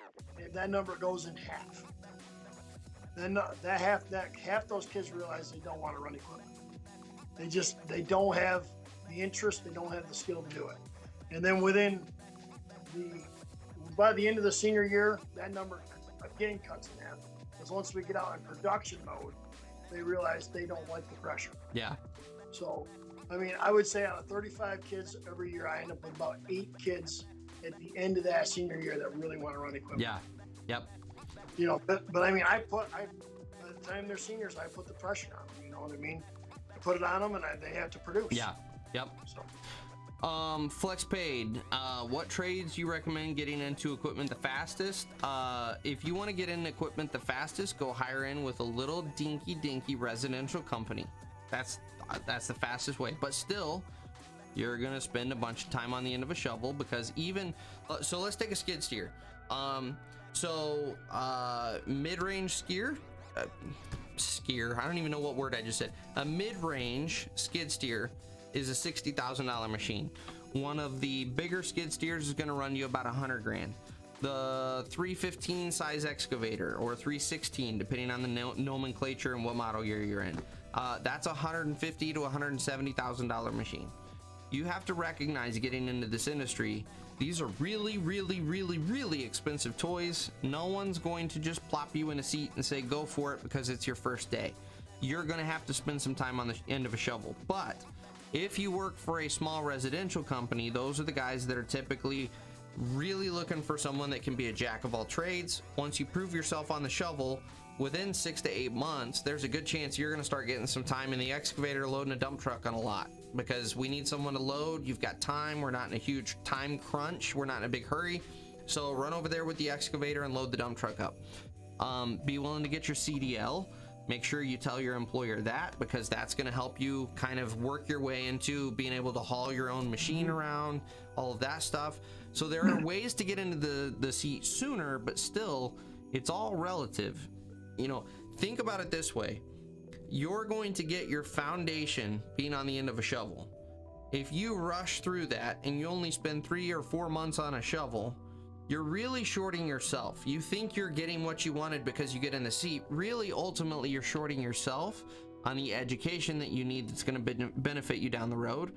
that number goes in half. Then half those kids realize they don't want to run equipment. They don't have the interest, they don't have the skill to do it. And then by the end of the senior year, that number again cuts in half. Because once we get out in production mode, they realize they don't like the pressure. Yeah. So, I mean, I would say out of 35 kids every year, I end up with about 8 kids at the end of that senior year that really want to run equipment. Yeah. Yep. You know, but I mean, by the time they're seniors, I put the pressure on them. You know what I mean? I put it on them, and they have to produce. Yeah. Yep. So. Flex paid. What trades you recommend getting into equipment the fastest? If you want to get into equipment the fastest, go hire in with a little dinky residential company. That's the fastest way. But still, you're gonna spend a bunch of time on the end of a shovel, because even so, let's take a skid steer. Mid-range skier. I don't even know what word I just said. A mid-range skid steer is a $60,000 machine. One of the bigger skid steers is going to run you about $100 grand. The 315 size excavator, or 316, depending on the nomenclature and what model year you're in, that's a $150,000 to $170,000 machine. You have to recognize, getting into this industry, these are really expensive toys. No one's going to just plop you in a seat and say go for it because it's your first day. You're going to have to spend some time on the end of a shovel. But if you work for a small residential company, those are the guys that are typically really looking for someone that can be a jack of all trades. Once you prove yourself on the shovel, within 6 to 8 months, there's a good chance you're going to start getting some time in the excavator loading a dump truck on a lot, because we need someone to load. You've got time. We're not in a huge time crunch. We're not in a big hurry. So run over there with the excavator and load the dump truck up. Be willing to get your CDL. Make sure you tell your employer that, because that's going to help you kind of work your way into being able to haul your own machine around, all of that stuff. So there are ways to get into the seat sooner, but still, it's all relative. You know, think about it this way. You're going to get your foundation being on the end of a shovel. If you rush through that and you only spend 3 or 4 months on a shovel, you're really shorting yourself. You think you're getting what you wanted because you get in the seat. Really, ultimately, you're shorting yourself on the education that you need that's going to benefit you down the road.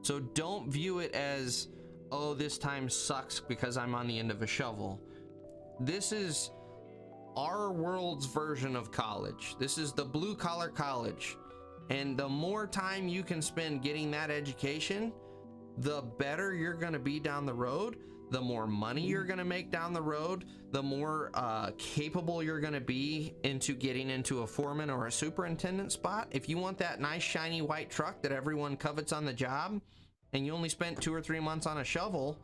So don't view it as, oh, this time sucks because I'm on the end of a shovel. This is our world's version of college. This is the blue collar college. And the more time you can spend getting that education, the better you're going to be down the road. The more money you're going to make down the road, the more capable you're going to be into getting into a foreman or a superintendent spot. If you want that nice shiny white truck that everyone covets on the job, and you only spent 2 or 3 months on a shovel,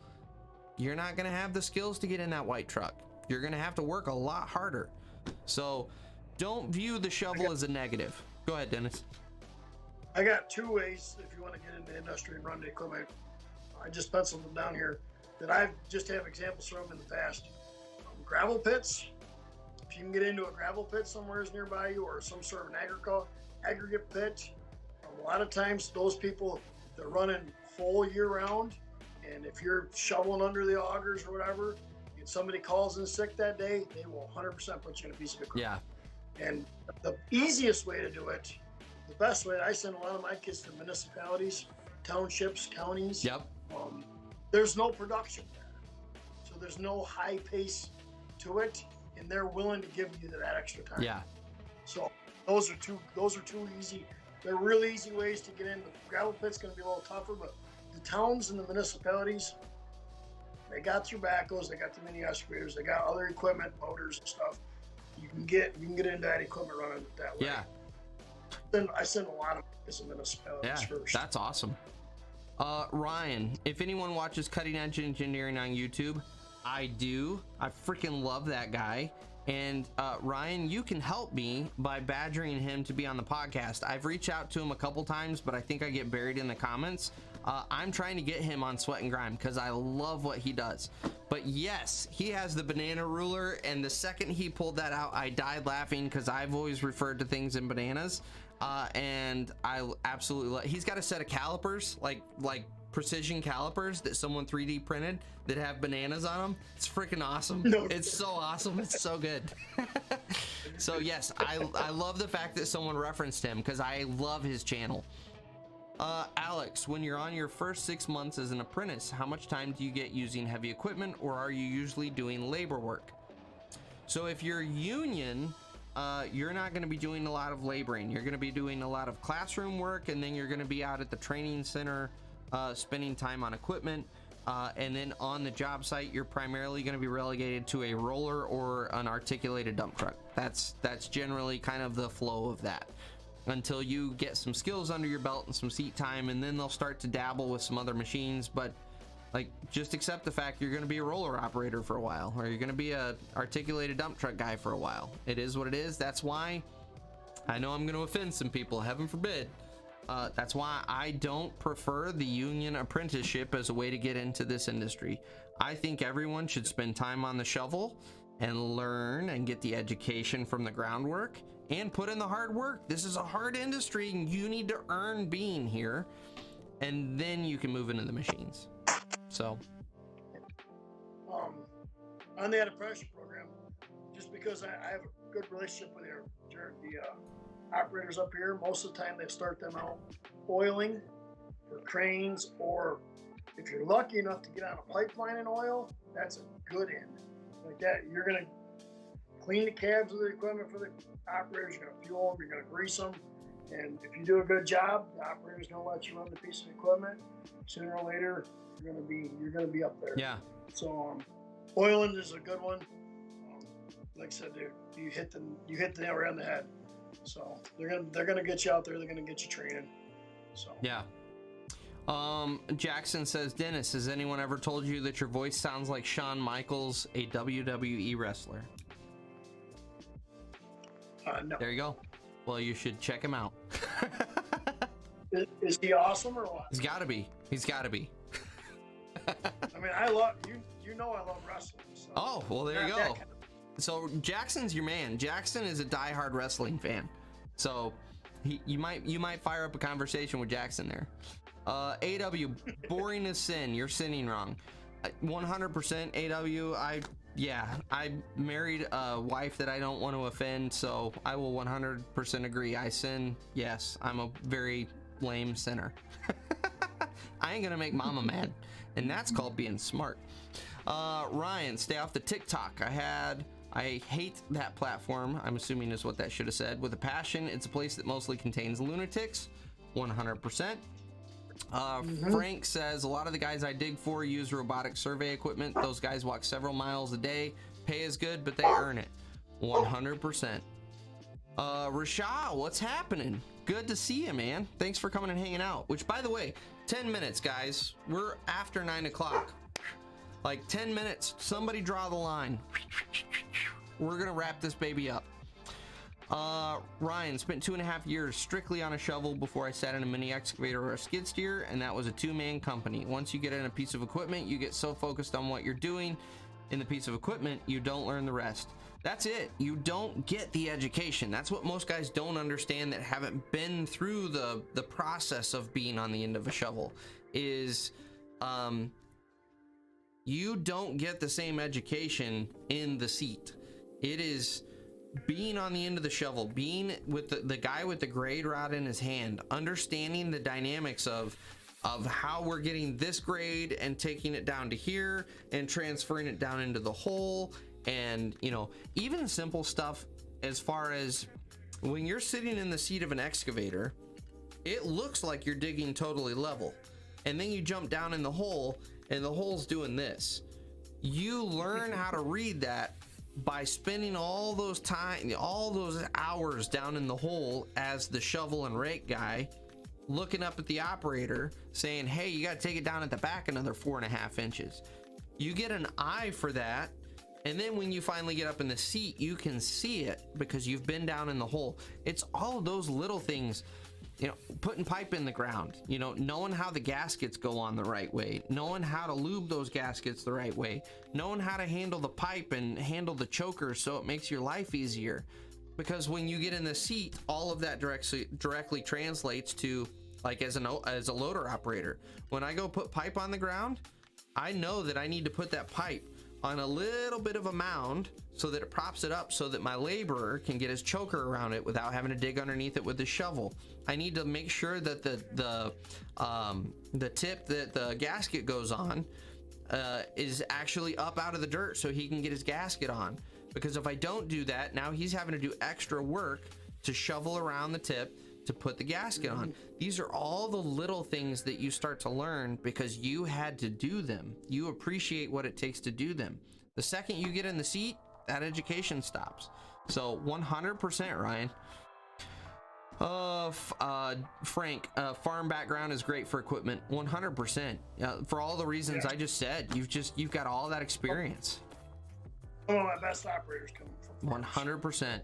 you're not going to have the skills to get in that white truck. You're going to have to work a lot harder. So don't view the shovel as a negative. Go ahead, Dennis. I got 2 ways if you want to get into the industry and run the equipment. I just penciled them down here that I just have examples from in the past. Gravel pits. If you can get into a gravel pit somewhere nearby you, or some sort of an aggregate pit, a lot of times those people, they're running full year round, and if you're shoveling under the augers or whatever, and somebody calls in sick that day, they will 100% put you in a piece of equipment. Yeah. And the easiest way to do it, the best way, I send a lot of my kids to municipalities, townships, counties. Yep. there's no production there, so there's no high pace to it, and they're willing to give you that extra time. Yeah. So those are two easy. They're really easy ways to get in. The gravel pit's going to be a little tougher, but the towns and the municipalities, they got their backhoes, they got the mini excavators, they got other equipment, motors and stuff. You can get into that equipment running that way. Yeah. Then I send a lot of municipalities first. That's awesome. Ryan, if anyone watches Cutting Edge Engineering on YouTube, I do. I freaking love that guy. And Ryan, you can help me by badgering him to be on the podcast. I've reached out to him a couple times, but I think I get buried in the comments. I'm trying to get him on Sweat and Grime because I love what he does. But yes, he has the banana ruler, and the second he pulled that out, I died laughing because I've always referred to things in bananas. And I absolutely he's got a set of calipers, like precision calipers that someone 3D printed that have bananas on them. It's freaking awesome. No. It's so awesome. It's so good. So yes, I love the fact that someone referenced him because I love his channel. Alex, when you're on your first 6 months as an apprentice, how much time do you get using heavy equipment, or are you usually doing labor work? So if you're union, you're not going to be doing a lot of laboring. You're going to be doing a lot of classroom work, and then you're going to be out at the training center spending time on equipment, and then on the job site you're primarily going to be relegated to a roller or an articulated dump truck. That's generally kind of the flow of that until you get some skills under your belt and some seat time, and then they'll start to dabble with some other machines. But like, just accept the fact you're going to be a roller operator for a while, or you're going to be a articulated dump truck guy for a while. It is what it is. That's why I know I'm going to offend some people, heaven forbid. That's why I don't prefer the union apprenticeship as a way to get into this industry. I think everyone should spend time on the shovel and learn and get the education from the groundwork and put in the hard work. This is a hard industry, and you need to earn being here, and then you can move into the machines. So on the apprenticeship program, just because I have a good relationship with the operators up here, most of the time they start them out oiling for cranes, or if you're lucky enough to get on a pipeline and oil, that's a good end. Like that, you're going to clean the cabs of the equipment for the operators, you're going to fuel them, you're going to grease them, and if you do a good job, the operator's going to let you run the piece of equipment. Sooner or later, you're going to be up there. Yeah. So oiling is a good one. Like I said, dude, you hit the nail right on the head. So they're gonna get you out there. They're gonna get you training. So yeah. Jackson says, Dennis, has anyone ever told you that your voice sounds like Shawn Michaels, a WWE wrestler? No. There you go. Well, you should check him out. Is he awesome or what? He's got to be. I mean, I love you. You know, I love wrestling. So. Oh, well, there you go. So Jackson's your man. Jackson is a diehard wrestling fan. So you might fire up a conversation with Jackson there. AW, boring as sin. You're sinning wrong. 100% AW. I married a wife that I don't want to offend, so I will 100% agree. I sin. Yes, I'm a very lame sinner. I ain't gonna make mama mad, and that's called being smart. Ryan, stay off the TikTok. I hate that platform, I'm assuming is what that should have said. With a passion, it's a place that mostly contains lunatics. 100%. Frank says, a lot of the guys I dig for use robotic survey equipment. Those guys walk several miles a day. Pay is good, but they earn it. 100%. Rashad, what's happening? Good to see you, man. Thanks for coming and hanging out. Which, by the way, 10 minutes, guys. We're after 9 o'clock. Like 10 minutes. Somebody draw the line. We're gonna wrap this baby up. Ryan, spent 2.5 years strictly on a shovel before I sat in a mini excavator or a skid steer, and that was a 2-man company. Once you get in a piece of equipment, you get so focused on what you're doing in the piece of equipment, you don't learn the rest. That's it. You don't get the education. That's what most guys don't understand that haven't been through the process of being on the end of a shovel is you don't get the same education in the seat. It is being on the end of the shovel, being with the guy with the grade rod in his hand, understanding the dynamics of of how we're getting this grade and taking it down to here and transferring it down into the hole. And, you know, even simple stuff as far as when you're sitting in the seat of an excavator, it looks like you're digging totally level. And then you jump down in the hole and the hole's doing this. You learn how to read that by spending all those hours down in the hole as the shovel and rake guy, looking up at the operator saying, hey, you got to take it down at the back another 4.5 inches. You get an eye for that. And then when you finally get up in the seat, you can see it because you've been down in the hole. It's all of those little things, you know, putting pipe in the ground, you know, knowing how the gaskets go on the right way, knowing how to lube those gaskets the right way, knowing how to handle the pipe and handle the choker so it makes your life easier. Because when you get in the seat, all of that directly translates to, like, as a loader operator. When I go put pipe on the ground, I know that I need to put that pipe on a little bit of a mound so that it props it up so that my laborer can get his choker around it without having to dig underneath it with the shovel. I need to make sure that the tip that the gasket goes on is actually up out of the dirt so he can get his gasket on. Because if I don't do that, now he's having to do extra work to shovel around the tip to put the gasket on. These are all the little things that you start to learn because you had to do them. You appreciate what it takes to do them. The second you get in the seat, that education stops. So 100%, Ryan. Frank, farm background is great for equipment. 100%. For all the reasons I just said, you've got all that experience. Some of my best operators come from 100%.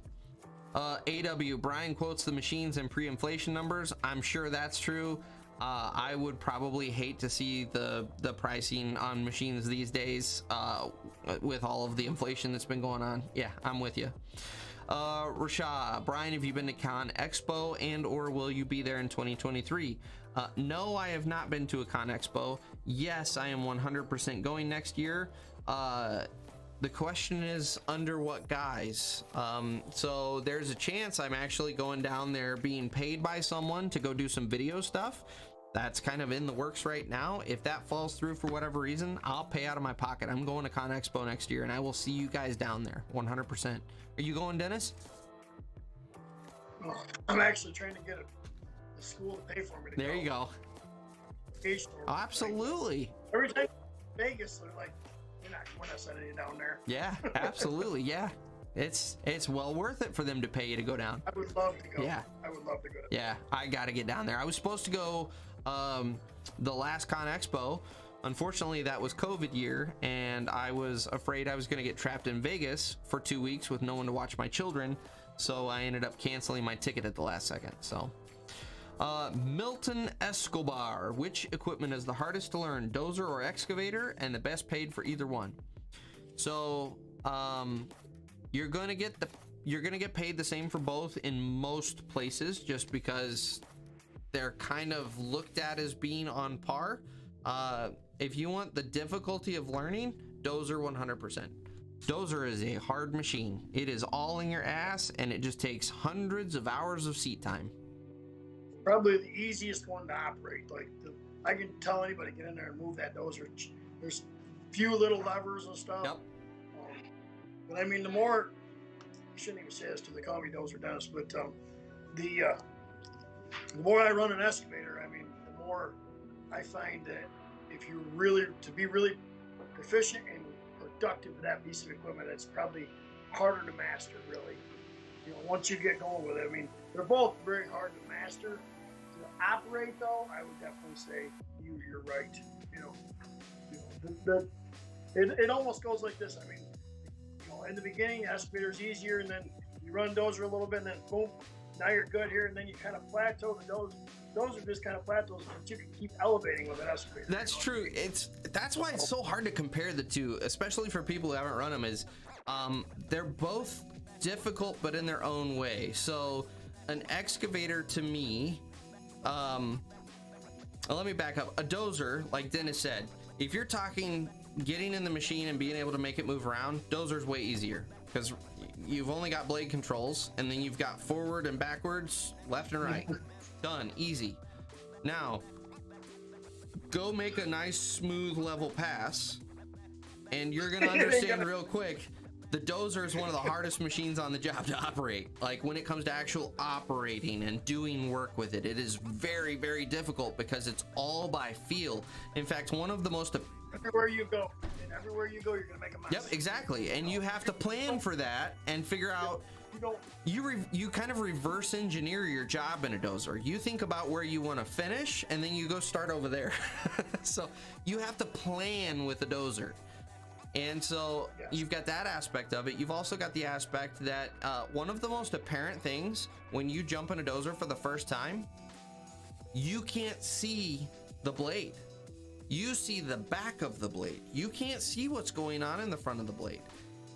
AW, Brian quotes the machines and pre-inflation numbers. I'm sure that's true. I would probably hate to see the pricing on machines these days with all of the inflation that's been going on. Yeah, I'm with you. Rasha, Brian, have you been to Con Expo and or will you be there in 2023? No, I have not been to a Con Expo. Yes, I am 100% going next year. The question is under what guise? So there's a chance I'm actually going down there being paid by someone to go do some video stuff. That's kind of in the works right now. If that falls through for whatever reason, I'll pay out of my pocket. I'm going to Con Expo next year and I will see you guys down there 100%. Are you going, Dennis? Oh, I'm actually trying to get a school to pay for me to there go. You go. Oh, absolutely. Every time Vegas, they're like, we're not sending you down there. Yeah, absolutely. Yeah, it's well worth it for them to pay you to go down. I would love to go. Yeah, I would love to go. Yeah, I got to get down there. I was supposed to go the last Con Expo. Unfortunately, that was COVID year, and I was afraid I was going to get trapped in Vegas for 2 weeks with no one to watch my children. So I ended up canceling my ticket at the last second. So. Milton Escobar, which equipment is the hardest to learn, Dozer or Excavator, and the best paid for either one? So you're gonna get paid the same for both in most places, just because they're kind of looked at as being on par. If you want the difficulty of learning, Dozer 100%. Dozer is a hard machine. It is all in your ass, and it just takes hundreds of hours of seat time. Probably the easiest one to operate. Like I can tell anybody get in there and move that dozer. There's few little levers and stuff. Yep. But I mean, the more, I shouldn't even say this to the call me Dozer Dennis, but the more I run an excavator, I mean, the more I find that if you really to be really proficient and productive with that piece of equipment, it's probably harder to master. Really, you know, once you get going with it, I mean, they're both very hard to master. To operate, though, I would definitely say you're right. It almost goes like this. I mean, in the beginning, excavator's easier, and then you run Dozer a little bit, and then boom, now you're good here, and then you kind of plateau. Those are just kind of plateaus, but you can keep elevating with an excavator. That's true. That's why it's so hard to compare the two, especially for people who haven't run them. Is they're both difficult, but in their own way. So an excavator to me, let me back up. A dozer, like Dennis said, if you're talking getting in the machine and being able to make it move around, dozer's way easier because you've only got blade controls, and then you've got forward and backwards, left and right. Done, easy. Now go make a nice smooth level pass, and you're gonna understand real quick, the Dozer is one of the hardest machines on the job to operate. Like when it comes to actual operating and doing work with it, it is very, very difficult because it's all by feel. In fact, one of the most everywhere you go, you're gonna make a mess. Yep, exactly. And you have to plan for that and figure out. You kind of reverse engineer your job in a Dozer. You think about where you want to finish, and then you go start over there. So you have to plan with a Dozer. And so you've got that aspect of it. You've also got the aspect that one of the most apparent things when you jump in a Dozer for the first time, you can't see the blade. You see the back of the blade. You can't see what's going on in the front of the blade.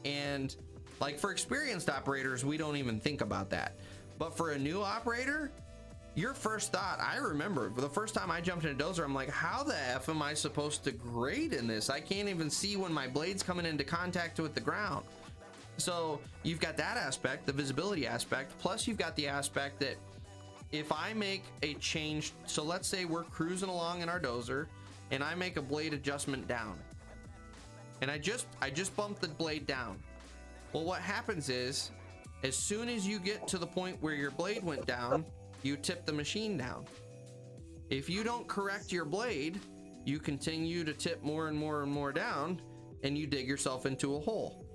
And like for experienced operators, we don't even think about that. But for a new operator, your first thought, I remember the first time I jumped in a Dozer, I'm like, how the F am I supposed to grade in this? I can't even see when my blade's coming into contact with the ground. So you've got that aspect, the visibility aspect, plus you've got the aspect that if I make a change, so let's say we're cruising along in our Dozer and I make a blade adjustment down, and I just bumped the blade down. Well, what happens is, as soon as you get to the point where your blade went down, you tip the machine down. If you don't correct your blade, you continue to tip more and more and more down, and you dig yourself into a hole.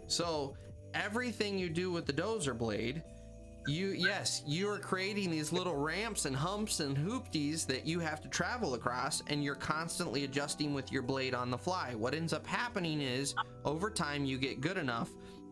So everything you do with the Dozer blade, you are creating these little ramps and humps and hoopties that you have to travel across, and you're constantly adjusting with your blade on the fly. What ends up happening is, over time, you get good enough,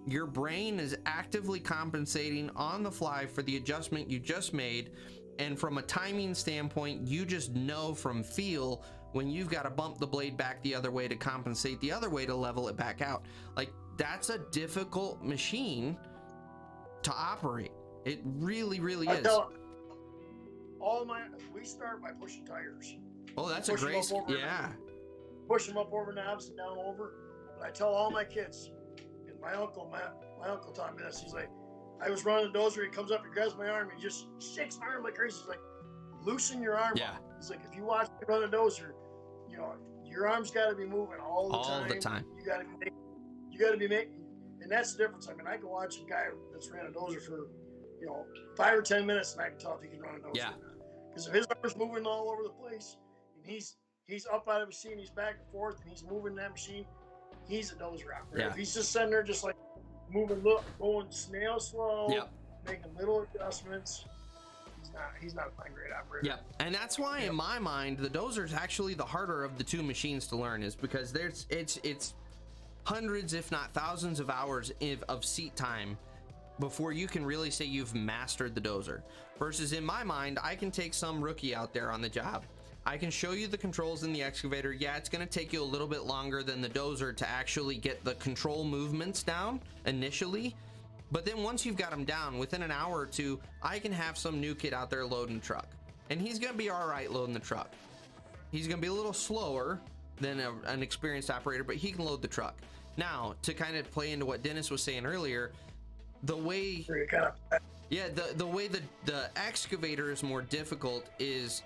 your brain is actively compensating on the fly for the adjustment you just made. And from a timing standpoint, you just know from feel when you've got to bump the blade back the other way to compensate the other way to level it back out. Like, that's a difficult machine to operate. It really, really is. We start by pushing tires. Oh, that's a great, yeah. Push them up over knobs and down over. But I tell all my kids, and my uncle taught me this. He's like, I was running a Dozer. He comes up, he grabs my arm, he just shakes my arm like crazy. He's like, loosen your arm up. He's like, if you watch me run a Dozer, you know, your arm's got to be moving all the time. You got to be making, and that's the difference. I mean, I can watch a guy that's ran a Dozer for, 5 or 10 minutes, and I can tell if he can run a Dozer. Yeah. Because if his arm's moving all over the place, and he's up out of the machine, he's back and forth, and he's moving that machine, he's a Dozer operator. Yeah. If he's just sitting there just like moving, going snail slow, making little adjustments, he's not a fine grade operator. Yeah, and that's why in my mind the Dozer is actually the harder of the two machines to learn, is because it's hundreds, if not thousands of hours of seat time before you can really say you've mastered the Dozer. Versus in my mind, I can take some rookie out there on the job, I can show you the controls in the Excavator. Yeah, it's going to take you a little bit longer than the Dozer to actually get the control movements down initially. But then once you've got them down, within an hour or two, I can have some new kid out there loading the truck. And he's going to be all right loading the truck. He's going to be a little slower than an experienced operator, but he can load the truck. Now, to kind of play into what Dennis was saying earlier, the way the way the Excavator is more difficult is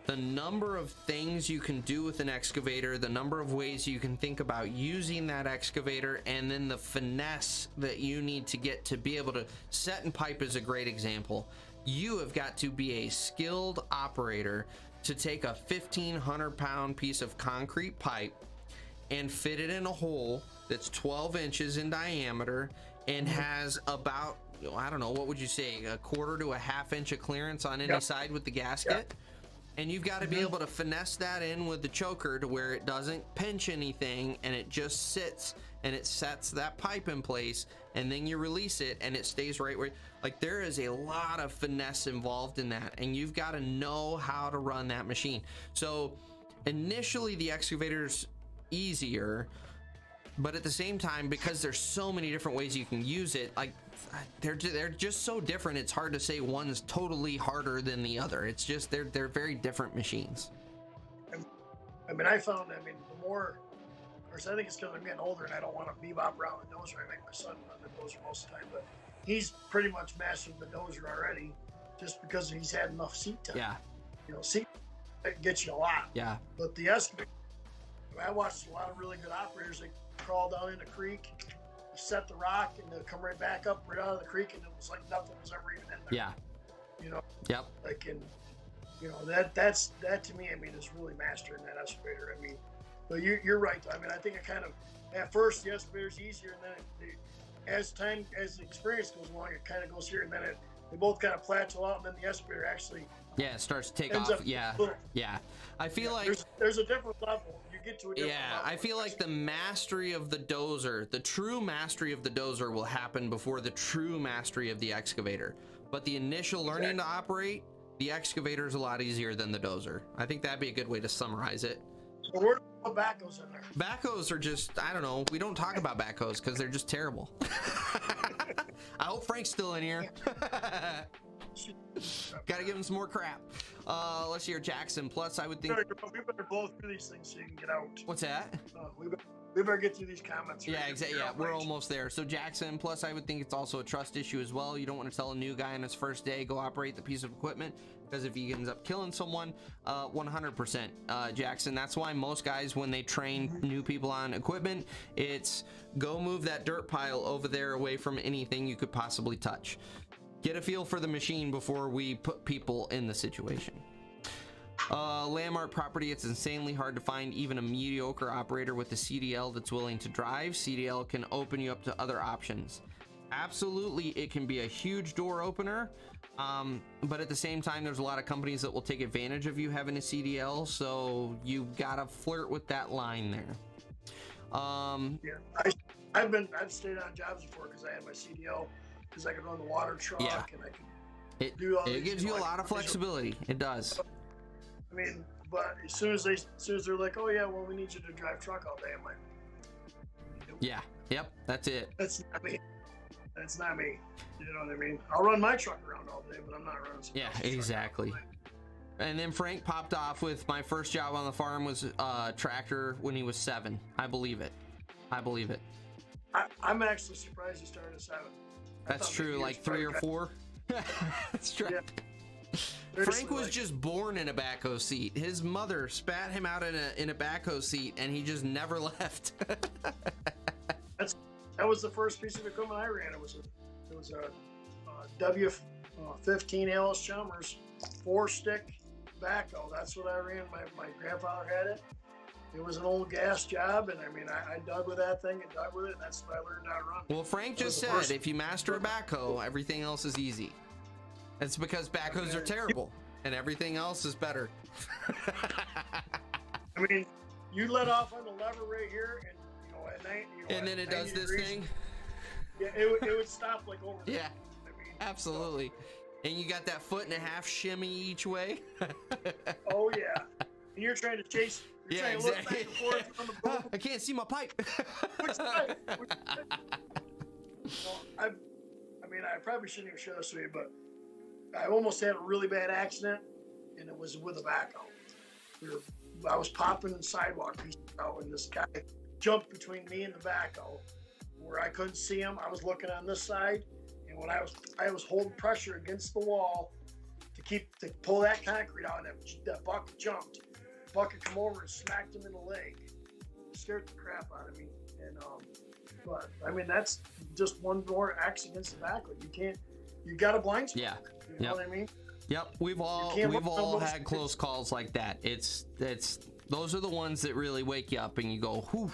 the number of things you can do with an Excavator, the number of ways you can think about using that Excavator, and then the finesse that you need to get to be able to set and pipe is a great example. You have got to be a skilled operator to take a 1,500-pound piece of concrete pipe and fit it in a hole that's 12 inches in diameter and has about, I don't know, what would you say, a quarter to a half inch of clearance on any side with the gasket? And you've got to be able to finesse that in with the choker to where it doesn't pinch anything, and it just sits and it sets that pipe in place, and then you release it and it stays right where, like, there is a lot of finesse involved in that, and you've got to know how to run that machine. So initially the Excavator's easier, but at the same time, because there's so many different ways you can use it, like, they're just so different, it's hard to say one's totally harder than the other. It's just they're very different machines. I mean, the more, of course, I think it's because I'm getting older and I don't want to bebop around the Dozer. I make my son run the Dozer most of the time, but he's pretty much mastered the Dozer already just because he's had enough seat time. Yeah. It gets you a lot. Yeah. But the excavator, I watched a lot of really good operators that crawl down in the creek, set the rock, and they'll come right back up right out of the creek, and it was like nothing was ever even in there. Yeah. You know. Yep. Like that to me, I mean, is really mastering that excavator. I mean, but you're right. I mean, I think it kind of at first the excavator's easier, and then as the experience goes along, it kind of goes here, and then they both kind of plateau out, and then the excavator actually it starts to take off. Yeah. I feel like there's a different level. You get to a different level. I feel like the mastery of the Dozer, the true mastery of the Dozer will happen before the true mastery of the excavator. But the initial learning to operate, the excavator is a lot easier than the Dozer. I think that'd be a good way to summarize it. So where do the backhoes in there? Backhoes are just, I don't know. We don't talk about backhoes because they're just terrible. I hope Frank's still in here. Gotta give him some more crap. Let's hear Jackson. Plus, I would think we better blow through these things so you can get out. What's that? We better get through these comments. Yeah, exactly. Yeah, we're almost there. So Jackson. Plus, I would think it's also a trust issue as well. You don't want to tell a new guy on his first day go operate the piece of equipment, because if he ends up killing someone, 100%, Jackson. That's why most guys, when they train new people on equipment, it's go move that dirt pile over there away from anything you could possibly touch. Get a feel for the machine before we put people in the situation. Landmark property, it's insanely hard to find even a mediocre operator with a CDL that's willing to drive. CDL can open you up to other options. Absolutely, it can be a huge door opener, but at the same time, there's a lot of companies that will take advantage of you having a CDL, so you gotta flirt with that line there. I've stayed on jobs before because I had my CDL, because I could run the water truck and I could do all it gives you a lot of flexibility. It does. I mean, but as soon as they're like, oh yeah, well, we need you to drive truck all day, I'm like, yeah, yep, that's it. That's not me. That's not me. You know what I mean? I'll run my truck around all day, but I'm not running. Yeah, exactly. And then Frank popped off with my first job on the farm was tractor when he was 7. I believe it. I'm actually surprised he started at 7. That's true, like 3 or 4. That's true. Yeah. Frank was just born in a backhoe seat. His mother spat him out in a backhoe seat, and he just never left. That was the first piece of equipment I ran. It was a W15 Alice Chalmers 4-stick backhoe. That's what I ran. My grandfather had it. It was an old gas job, and I mean, I dug with that thing and dug with it, and that's what I learned how to run. Well, Frank just said if you master a backhoe, everything else is easy. It's because backhoes are terrible, and everything else is better. I mean, you let off on the lever right here, and at night, and then it does this thing. Yeah, it would stop like over. Yeah, I mean, absolutely. And you got that 1.5 shimmy each way. Oh yeah, and you're trying to chase. You're trying to look back and forth on the boat. I can't see my pipe. Which side? I probably shouldn't even share this with you, but I almost had a really bad accident, and it was with a backhoe. I was popping the sidewalk pieces out, and this guy jumped between me and the backhoe, where I couldn't see him. I was looking on this side, and when I was holding pressure against the wall to pull that concrete out, and that bucket jumped. The bucket come over and smacked him in the leg. It scared the crap out of me, and but I mean that's just one more axe against the backhoe. You got a blind spot. Yeah. You know what I mean? Yep. We've all had close calls like that. It's those are the ones that really wake you up and you go, whew,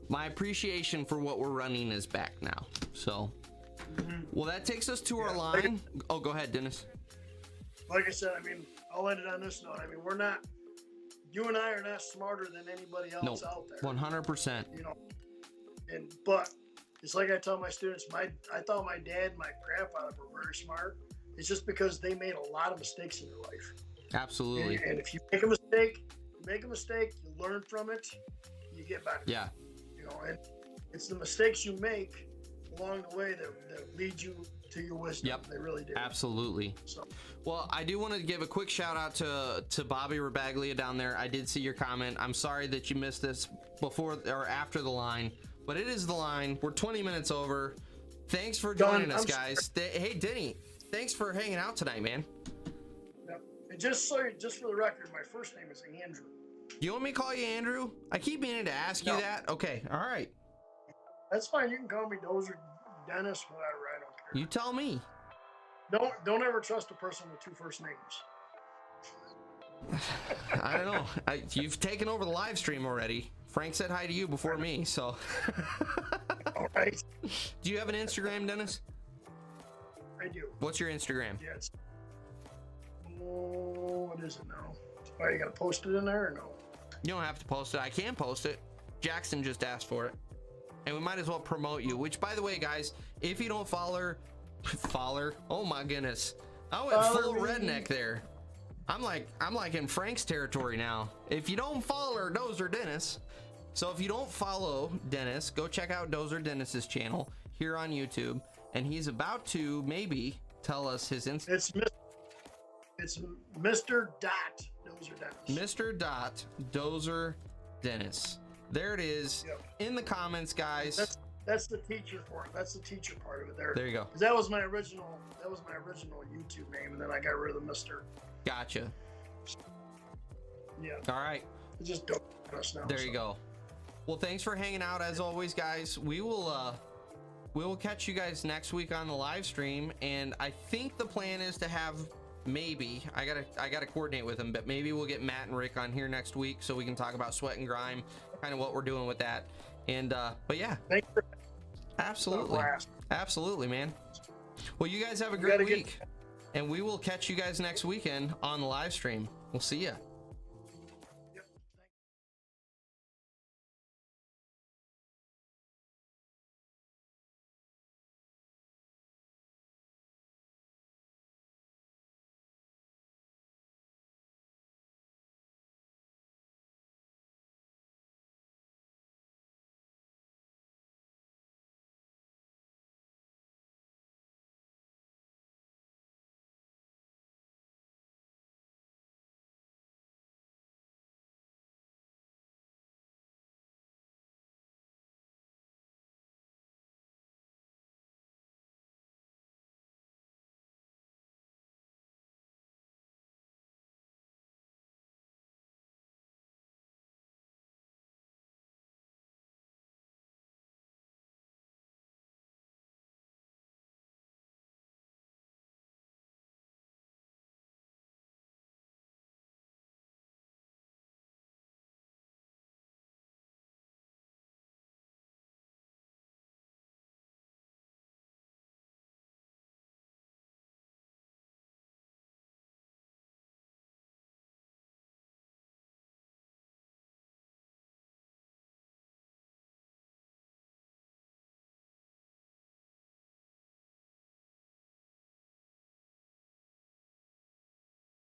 my appreciation for what we're running is back now. So well, that takes us to our line. Oh, go ahead, Dennis. Like I said, I mean, I'll end it on this note. I mean, you and I are not smarter than anybody else out there. 100%. But it's like I tell my students, I thought my dad and my grandfather were very smart. It's just because they made a lot of mistakes in their life. Absolutely. And if you make a mistake, you learn from it, you get better. Yeah. And it's the mistakes you make along the way that lead you to your wisdom. Yep. They really do. Absolutely. So. Well, I do want to give a quick shout out to Bobby Rabaglia down there. I did see your comment. I'm sorry that you missed this before or after the line, but it is the line. We're 20 minutes over. Thanks for joining us, guys. Hey, Denny, thanks for hanging out tonight, man. Yep. And just for the record, my first name is Andrew. You want me to call you Andrew? I keep meaning to ask you that. Okay, all right. That's fine. You can call me Dozer, Dennis, whatever. I don't care. You tell me. Don't ever trust a person with 2 first names. I don't know. You've taken over the live stream already. Frank said hi to you before me, so. All right. Do you have an Instagram, Dennis? I do. What's your Instagram? Yes. Oh, what is it now? Are you gonna post it in there or no? You don't have to post it. I can post it. Jackson just asked for it. And we might as well promote you, which, by the way, guys, if you don't follow, oh my goodness. I went full redneck there. I'm like in Frank's territory now. If you don't follow Dozer Dennis, so if you don't follow Dennis, go check out Dozer Dennis's channel here on YouTube, and he's about to maybe tell us his Instagram. It's Mr. Dozer Dennis. Mr. Dozer Dennis. There it is. Yep. In the comments, guys. That's the teacher for it. That's the teacher part of it there. There you go. That was my original YouTube name, and then I got rid of the Mr. Gotcha. Yeah. All right. It's just Dozer Dennis now. There you go. Well, thanks for hanging out as always, guys. We will catch you guys next week on the live stream, and I think the plan is to have maybe I gotta coordinate with them, but maybe we'll get Matt and Rick on here next week so we can talk about Sweat and Grime, kind of what we're doing with that. And but yeah, thanks for absolutely, man. Well, you guys have a great week, and we will catch you guys next weekend on the live stream. We'll see ya.